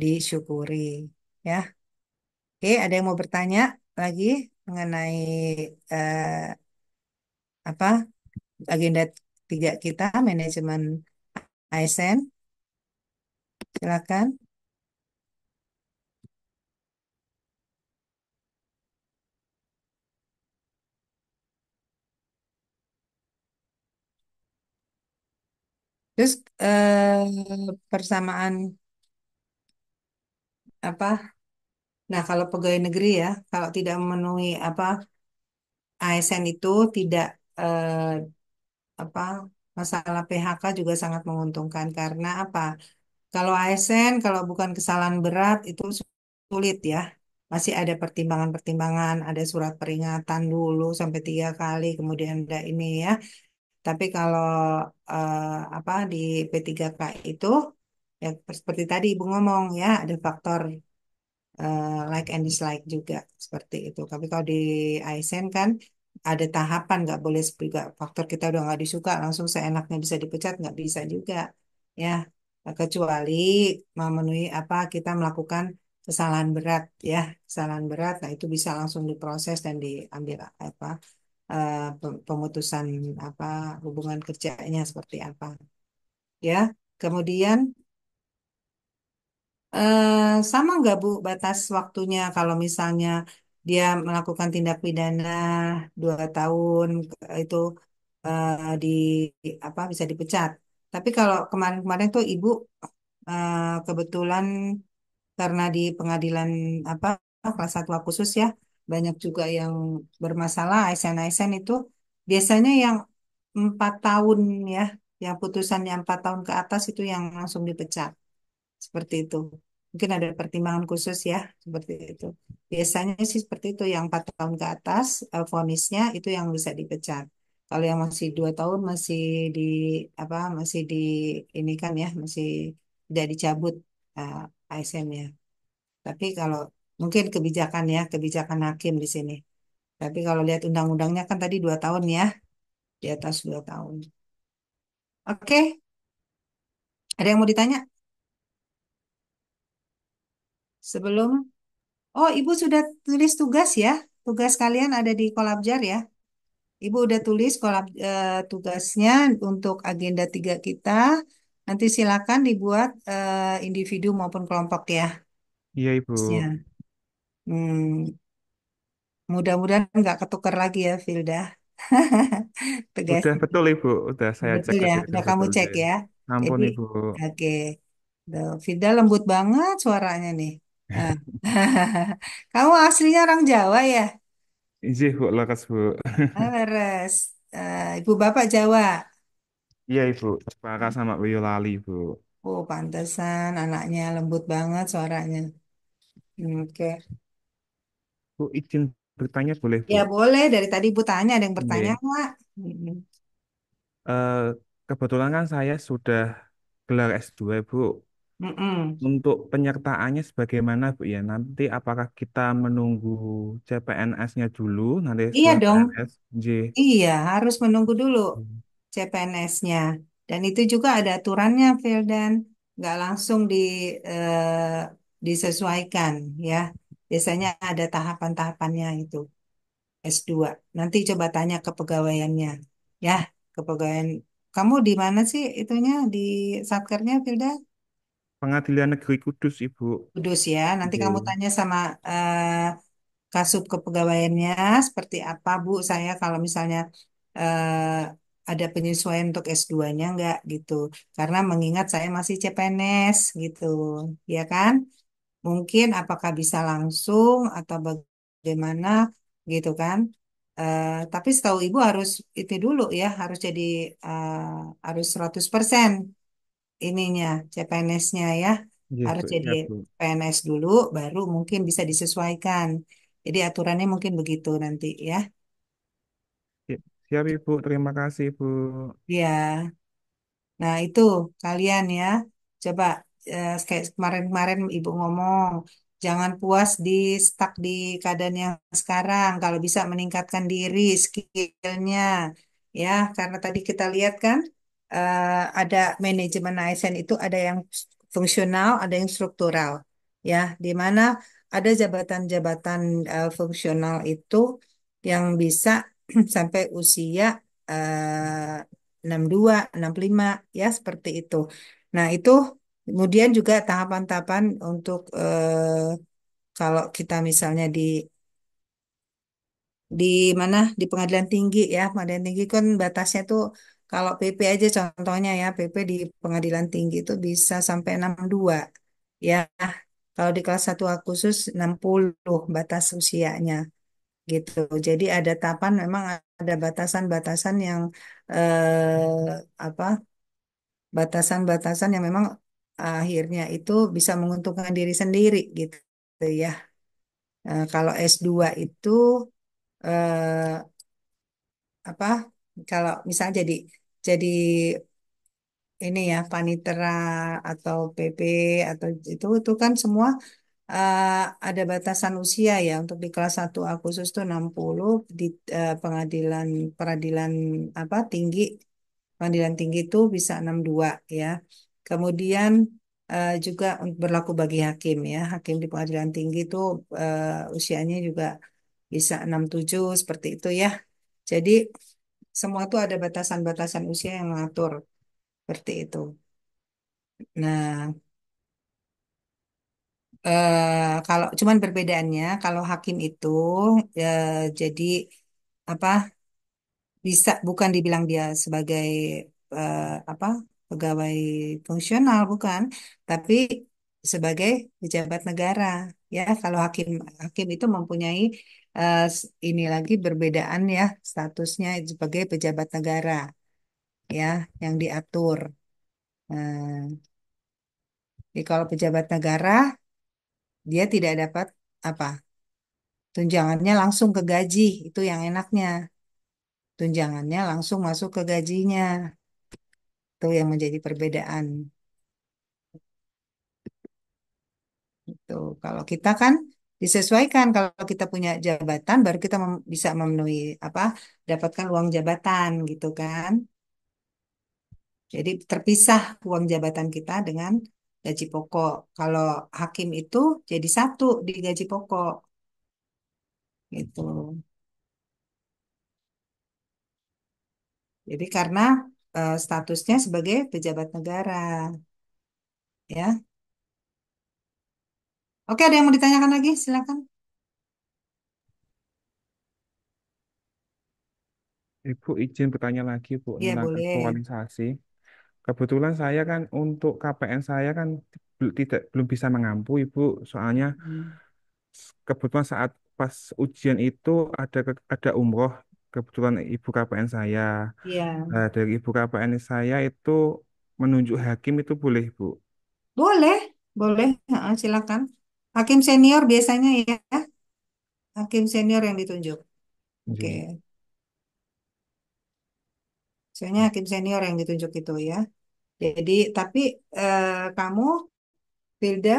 disyukuri. Ya, oke. Ada yang mau bertanya lagi mengenai eh, apa agenda tiga kita manajemen ASN? Silakan. Terus persamaan apa? Nah, kalau pegawai negeri ya, kalau tidak memenuhi apa ASN itu tidak apa masalah PHK juga sangat menguntungkan karena apa? Kalau ASN, kalau bukan kesalahan berat itu sulit ya. Masih ada pertimbangan-pertimbangan, ada surat peringatan dulu sampai 3 kali, kemudian ada ini ya. Tapi kalau apa di P3K itu ya seperti tadi Ibu ngomong ya, ada faktor like and dislike juga seperti itu. Tapi kalau di ASN kan ada tahapan, nggak boleh juga faktor kita udah nggak disuka langsung seenaknya bisa dipecat nggak bisa juga ya. Kecuali memenuhi apa kita melakukan kesalahan berat ya, kesalahan berat, nah itu bisa langsung diproses dan diambil apa pemutusan apa hubungan kerjanya seperti apa ya. Kemudian sama nggak Bu batas waktunya kalau misalnya dia melakukan tindak pidana 2 tahun itu di apa bisa dipecat. Tapi kalau kemarin-kemarin tuh Ibu eh, kebetulan karena di pengadilan apa kelas 1 khusus ya banyak juga yang bermasalah ASN-ASN itu biasanya yang 4 tahun ya, yang putusannya 4 tahun ke atas itu yang langsung dipecat. Seperti itu. Mungkin ada pertimbangan khusus ya, seperti itu. Biasanya sih seperti itu, yang 4 tahun ke atas, vonisnya itu yang bisa dipecat. Kalau yang masih 2 tahun masih di apa, masih di ini kan ya, masih tidak dicabut ASN-nya. Tapi kalau mungkin kebijakan ya, kebijakan hakim di sini. Tapi kalau lihat undang-undangnya kan tadi 2 tahun ya, di atas 2 tahun. Oke, ada yang mau ditanya sebelum? Oh, Ibu sudah tulis tugas ya? tugas kalian ada di Kolabjar ya. Ibu udah tulis tugasnya untuk agenda 3 kita. Nanti silakan dibuat individu maupun kelompok ya. Iya Ibu. Tugasnya. Hmm, mudah-mudahan nggak ketukar lagi ya, Filda. Udah Tugasnya. betul Ibu, udah saya Betul cek ya, tadi udah udah kamu betul cek deh. ya. Ampun Jadi, Ibu. oke. Tuh, Filda lembut banget suaranya nih. Ah. Kamu aslinya orang Jawa ya? Ijih Bu, lekas Bu. Leres. Ibu bapak Jawa. Iya Ibu, sepakat sama Boyolali Bu. Oh, pantesan anaknya lembut banget suaranya. Oke. Bu izin bertanya boleh Bu? Ya boleh, dari tadi Ibu tanya, ada yang bertanya Iya. nggak? Mm-mm. Eh, Kebetulan kan saya sudah gelar S2 Bu. Mm-mm. Untuk penyertaannya sebagaimana Bu ya? Nanti apakah kita menunggu CPNS-nya dulu, nanti Iya setelah dong, PNS? J. iya harus menunggu dulu CPNS-nya. Dan itu juga ada aturannya, Fildan. Nggak langsung disesuaikan ya. Biasanya ada tahapan-tahapannya itu. S2. Nanti coba tanya ke pegawaiannya. Ya, kepegawaian. Kamu di mana sih itunya di satkernya, Filda? Pengadilan Negeri Kudus Ibu. Kudus ya. Nanti kamu J. tanya sama Kasub kepegawaiannya seperti apa, Bu? Saya kalau misalnya ada penyesuaian untuk S2-nya enggak gitu. Karena mengingat saya masih CPNS gitu. Ya kan? Mungkin apakah bisa langsung atau bagaimana gitu kan. Tapi setahu Ibu harus itu dulu ya, harus jadi harus 100% ininya CPNS-nya ya. J, Harus Bu. jadi Siap Bu. PNS dulu baru mungkin bisa disesuaikan. Jadi aturannya mungkin begitu nanti ya. Siap, siap Ibu, terima kasih Ibu. Ya. Nah, itu kalian ya, coba kayak kemarin-kemarin Ibu ngomong, jangan puas di stuck di keadaan yang sekarang. Kalau bisa meningkatkan diri, skillnya, ya, karena tadi kita lihat kan ada manajemen ASN itu ada yang fungsional, ada yang struktural, ya, di mana ada jabatan-jabatan fungsional itu yang bisa sampai usia 62, 65 ya seperti itu. Nah, itu kemudian juga tahapan-tahapan untuk kalau kita misalnya di mana di pengadilan tinggi ya, pengadilan tinggi kan batasnya tuh kalau PP aja contohnya ya, PP di pengadilan tinggi itu bisa sampai 62 ya. Kalau di kelas 1 khusus 60 batas usianya gitu. Jadi ada tahapan memang ada batasan-batasan yang apa batasan-batasan yang memang akhirnya itu bisa menguntungkan diri sendiri gitu ya. Kalau S2 itu eh, apa kalau misalnya jadi ini ya panitera atau PP atau itu kan semua eh, ada batasan usia ya untuk di kelas 1 A khusus tuh 60 di pengadilan peradilan apa tinggi pengadilan tinggi itu bisa 62 ya. Kemudian juga berlaku bagi hakim ya. Hakim di pengadilan tinggi itu usianya juga bisa 67 seperti itu ya. Jadi semua itu ada batasan-batasan usia yang mengatur seperti itu. Nah, kalau cuman perbedaannya kalau hakim itu jadi apa bisa bukan dibilang dia sebagai eh, apa pegawai fungsional bukan, tapi sebagai pejabat negara ya. Kalau hakim hakim itu mempunyai ini lagi perbedaan ya statusnya sebagai pejabat negara ya yang diatur. Jadi kalau pejabat negara dia tidak dapat apa tunjangannya langsung ke gaji itu yang enaknya tunjangannya langsung masuk ke gajinya. Itu yang menjadi perbedaan. Itu kalau kita kan disesuaikan kalau kita punya jabatan baru kita bisa memenuhi apa dapatkan uang jabatan gitu kan. Jadi terpisah uang jabatan kita dengan gaji pokok. Kalau hakim itu jadi satu di gaji pokok Gitu. Jadi karena statusnya sebagai pejabat negara, ya. Oke, ada yang mau ditanyakan lagi? Silakan. Ibu izin bertanya lagi Bu Iya, tentang boleh. aktualisasi. Kebetulan saya kan untuk KPN saya kan belum bisa mengampu Ibu, soalnya Hmm. kebetulan saat pas ujian itu ada umroh, kebetulan Ibu KPN saya. Iya, Dari Ibu KPN saya itu menunjuk hakim itu boleh Bu. boleh, boleh. Silakan. Hakim senior biasanya ya, hakim senior yang ditunjuk. Oke, Iya, soalnya hakim senior yang ditunjuk itu ya. Jadi, tapi eh, kamu, Wilda,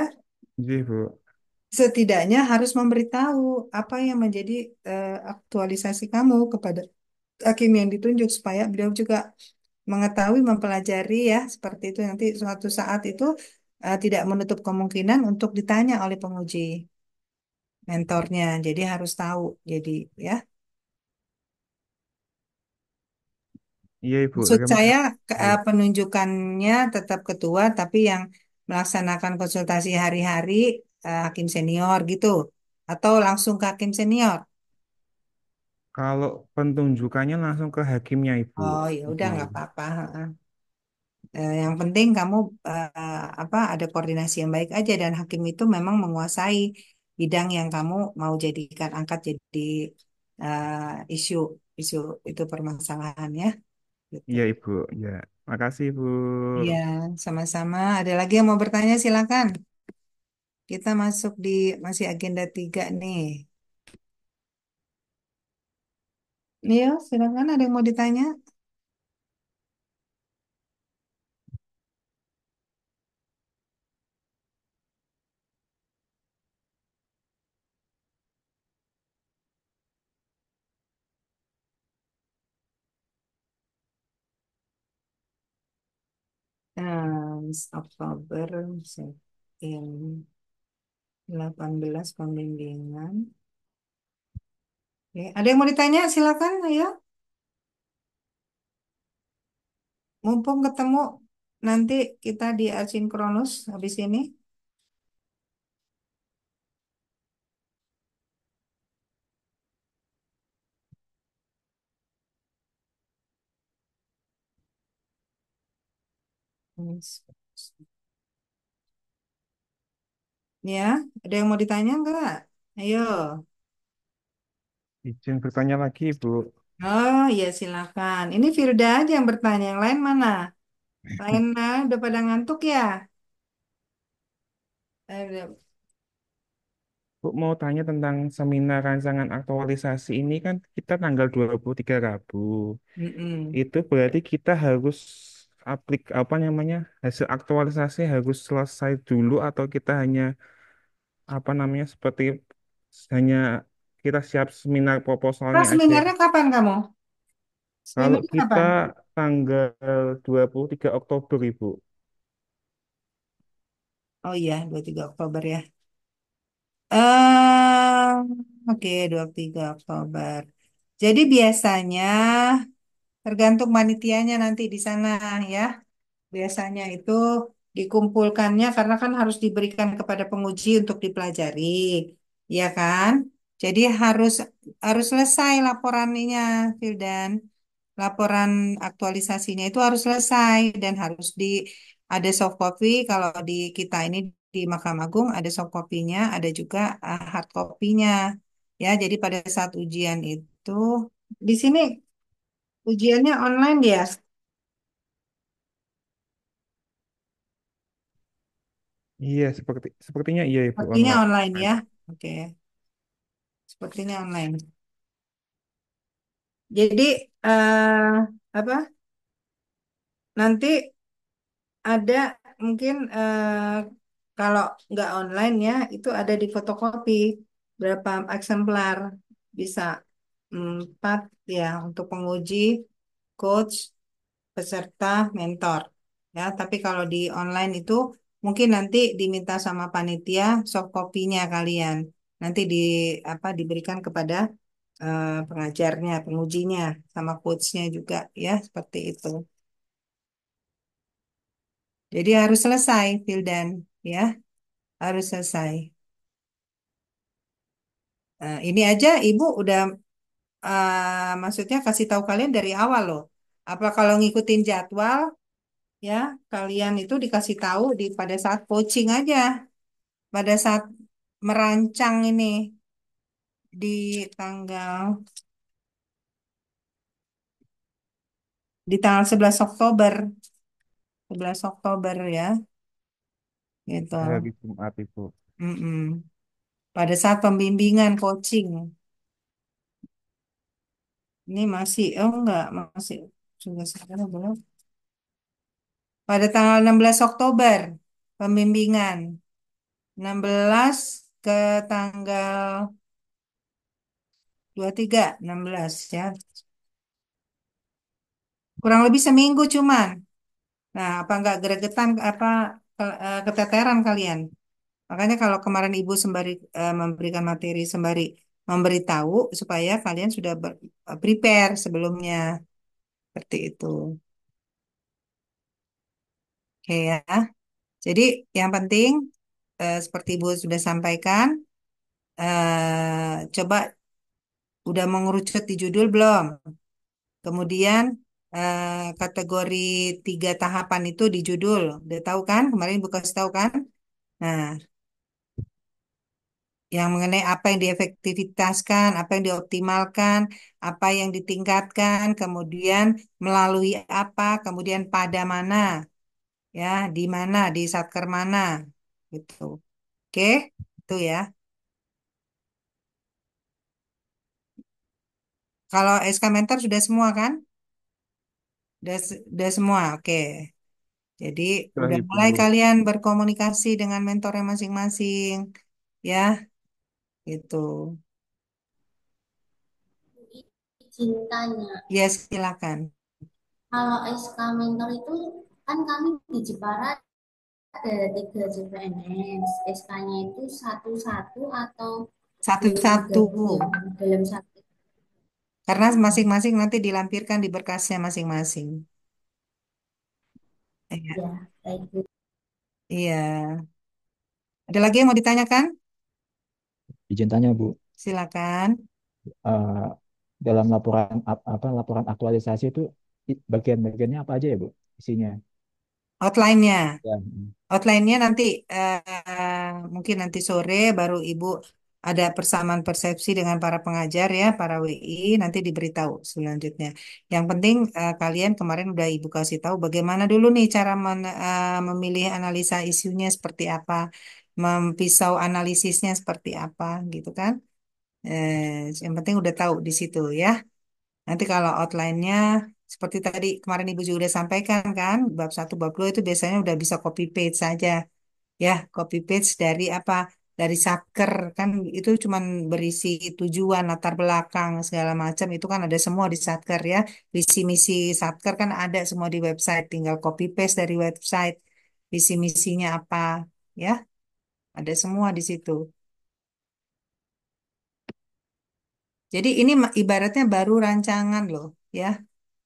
iya Bu. setidaknya harus memberitahu apa yang menjadi aktualisasi kamu kepada hakim yang ditunjuk supaya beliau juga mengetahui, mempelajari ya seperti itu nanti suatu saat itu tidak menutup kemungkinan untuk ditanya oleh penguji mentornya. Jadi harus tahu. Jadi ya, Iya Ibu, maksud terima saya kasih. penunjukannya tetap ketua, tapi yang melaksanakan konsultasi hari-hari hakim senior gitu, atau langsung ke hakim senior. Kalau penunjukannya langsung ke hakimnya Ibu. Oh ya udah Iya. nggak apa-apa. Yang penting kamu apa ada koordinasi yang baik aja dan hakim itu memang menguasai bidang yang kamu mau jadikan angkat jadi isu isu itu permasalahan ya gitu. Iya Ibu, ya. Makasih Ibu. Iya, sama-sama. Ada lagi yang mau bertanya silakan. Kita masuk di masih agenda 3 nih. Iya, silakan ada yang mau ditanya. Oktober in 18 pembimbingan. Oke, ada yang mau ditanya? Silakan, ayo. Mumpung ketemu nanti kita di asinkronus habis ini. Ya, ada yang mau ditanya enggak? Ayo. Izin bertanya lagi Ibu. Oh iya silakan. Ini Firda aja yang bertanya. Yang lain mana? Lain udah pada ngantuk ya? Udah. Bu mau tanya tentang seminar rancangan aktualisasi ini kan kita tanggal 23 Rabu. Mm-mm. Itu berarti kita harus apa namanya hasil aktualisasi harus selesai dulu atau kita hanya apa namanya seperti hanya kita siap seminar Kak, proposalnya aja. seminarnya kapan kamu? Kalau Seminarnya kita kapan? tanggal 23 Oktober Ibu. Oh iya, 23 Oktober ya. Eh, oke, 23 Oktober. Jadi biasanya tergantung panitianya nanti di sana ya. Biasanya itu dikumpulkannya karena kan harus diberikan kepada penguji untuk dipelajari, ya kan? Jadi harus harus selesai laporannya, Fildan. Laporan aktualisasinya itu harus selesai dan harus ada soft copy. Kalau di kita ini di Mahkamah Agung ada soft copy-nya, ada juga hard copy-nya. Ya, jadi pada saat ujian itu di sini ujiannya online ya. Iya, sepertinya iya Ibu Sepertinya online. online ya. Oke, sepertinya online. Jadi apa? Nanti ada mungkin kalau nggak online ya itu ada di fotokopi berapa eksemplar bisa 4 ya untuk penguji, coach, peserta, mentor. Ya, tapi kalau di online itu mungkin nanti diminta sama panitia soft copy-nya kalian. nanti diberikan kepada pengajarnya, pengujinya, sama coachnya juga ya, seperti itu. Jadi harus selesai, Vildan, ya, harus selesai. Ini aja Ibu udah maksudnya kasih tahu kalian dari awal loh. Apa kalau ngikutin jadwal, ya, kalian itu dikasih tahu pada saat coaching aja, pada saat merancang ini di tanggal di tanggal 11 Oktober, 11 Oktober ya, gitu. Hari Jumat Ibu. Mm-mm. Pada saat pembimbingan coaching. Ini masih, oh enggak, masih sudah sekarang belum. Pada tanggal 16 Oktober, pembimbingan. 16 ke tanggal 23, 16 ya. Kurang lebih seminggu cuman. Nah, apa enggak gregetan, keteteran kalian? Makanya kalau kemarin Ibu sembari memberikan materi, sembari memberitahu supaya kalian sudah prepare sebelumnya. Seperti itu. Oke ya. Jadi yang penting seperti Ibu sudah sampaikan, coba udah mengerucut di judul belum? Kemudian kategori 3 tahapan itu di judul, udah tahu kan? Kemarin Ibu kasih tahu kan? Nah, yang mengenai apa yang diefektivitaskan, apa yang dioptimalkan, apa yang ditingkatkan, kemudian melalui apa, kemudian pada mana, ya, di mana, di satker mana, gitu. Oke, itu ya. Kalau SK Mentor sudah semua kan? Udah semua, oke. Jadi Setelah udah Ibu. mulai kalian berkomunikasi dengan mentornya masing-masing, ya, gitu. Izin tanya, Ya, silakan. kalau SK Mentor itu kan kami di Jepara ada 3 CPNS. SK-nya itu satu-satu atau Satu-satu. digabung dalam satu. Karena masing-masing nanti dilampirkan di berkasnya masing-masing. Iya. Ya, kayak gitu. Iya. Ada lagi yang mau ditanyakan? Izin tanya Bu, Silakan. eh, dalam laporan aktualisasi itu bagian-bagiannya apa aja ya Bu? Isinya? Outline-nya. Ya. Outline-nya nanti mungkin nanti sore baru Ibu ada persamaan persepsi dengan para pengajar ya, para WI, nanti diberitahu selanjutnya. Yang penting kalian kemarin udah Ibu kasih tahu bagaimana dulu nih cara memilih analisa isunya seperti apa, mempisau analisisnya seperti apa gitu kan. Yang penting udah tahu di situ ya. Nanti kalau outline-nya seperti tadi kemarin Ibu juga udah sampaikan kan, bab 1, bab 2 itu biasanya udah bisa copy paste saja. Ya, copy paste dari apa? Dari Satker kan itu cuman berisi tujuan, latar belakang segala macam itu kan ada semua di Satker ya. Visi misi Satker kan ada semua di website, tinggal copy paste dari website. Visi misinya apa ya? Ada semua di situ. Jadi ini ibaratnya baru rancangan loh ya.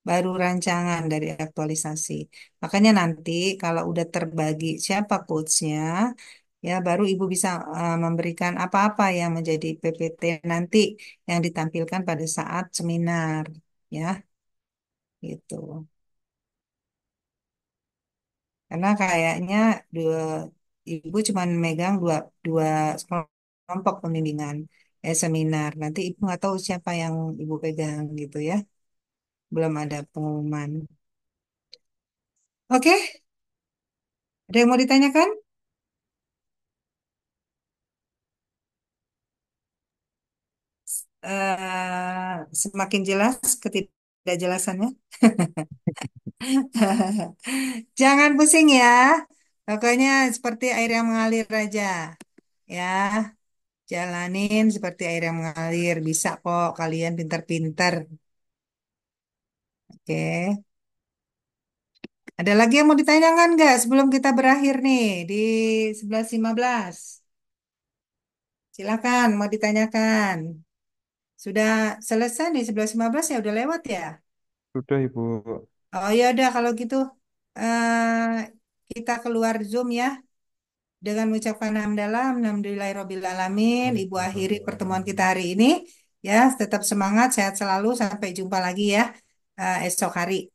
Baru rancangan dari aktualisasi. Makanya nanti kalau udah terbagi siapa coachnya, ya baru Ibu bisa memberikan apa-apa yang menjadi PPT nanti yang ditampilkan pada saat seminar, ya, gitu. Karena kayaknya dua Ibu cuma megang dua dua kelompok pembimbingan seminar. Nanti Ibu nggak tahu siapa yang Ibu pegang gitu ya. Belum ada pengumuman. Oke, ada yang mau ditanyakan? Semakin jelas ketidakjelasannya. Jangan pusing ya. Pokoknya seperti air yang mengalir aja. Ya, jalanin seperti air yang mengalir. Bisa kok kalian pinter-pinter. Oke. Ada lagi yang mau ditanyakan nggak sebelum kita berakhir nih di 11.15? Silakan, mau ditanyakan. Sudah selesai nih 11.15 ya, udah lewat ya? Sudah, Ibu. Oh ya udah kalau gitu kita keluar Zoom ya dengan mengucapkan hamdalah, alhamdulillahirabbil alamin. Ibu akhiri pertemuan kita hari ini ya, tetap semangat, sehat selalu, sampai jumpa lagi ya esok hari.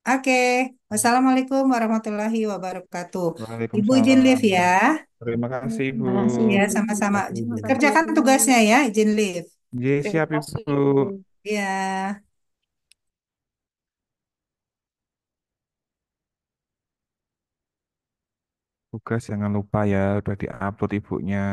Oke, wassalamualaikum warahmatullahi wabarakatuh. Ibu izin Waalaikumsalam. live ya. Terima kasih, Ibu. Terima kasih, Ya, Ibu. sama-sama. Terima kasih, Kerjakan Ibu. tugasnya ya, izin live. Ye, Terima siap, kasih, Ibu. Ibu. Ya. Tugas jangan lupa ya, udah diupload ibunya.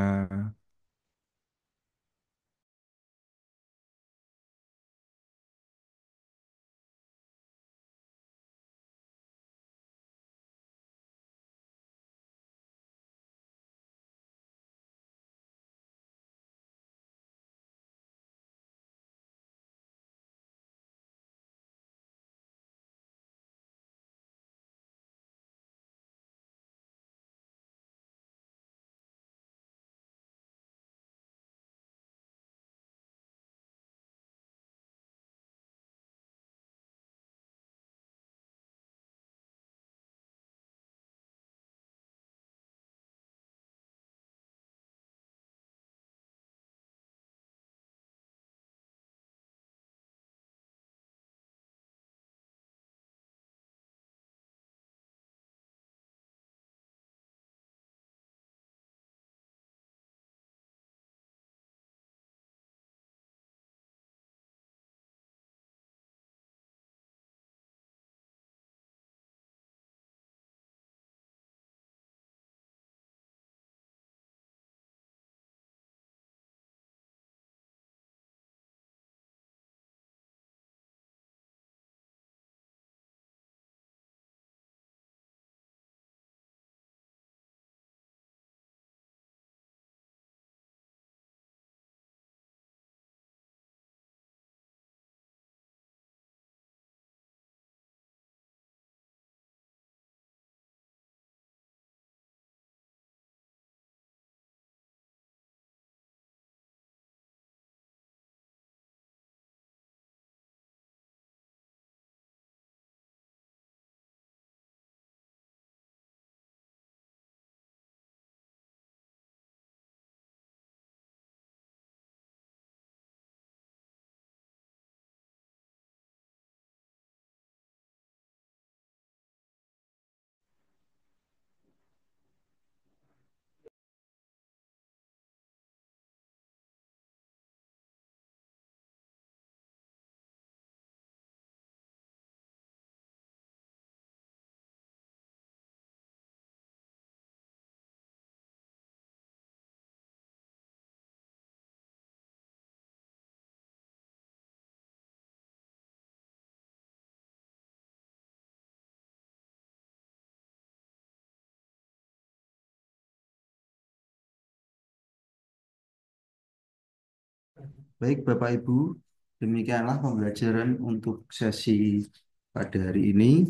Baik, Bapak Ibu, demikianlah pembelajaran untuk sesi pada hari ini.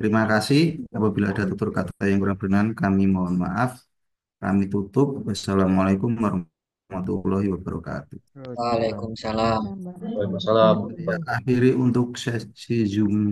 Terima kasih. Apabila ada tutur kata yang kurang berkenan, kami mohon maaf. Kami tutup. Wassalamualaikum warahmatullahi wabarakatuh. Waalaikumsalam. Waalaikumsalam. Waalaikumsalam warahmatullahi Waalaikumsalam. wabarakatuh. Saya akhiri untuk sesi Zoom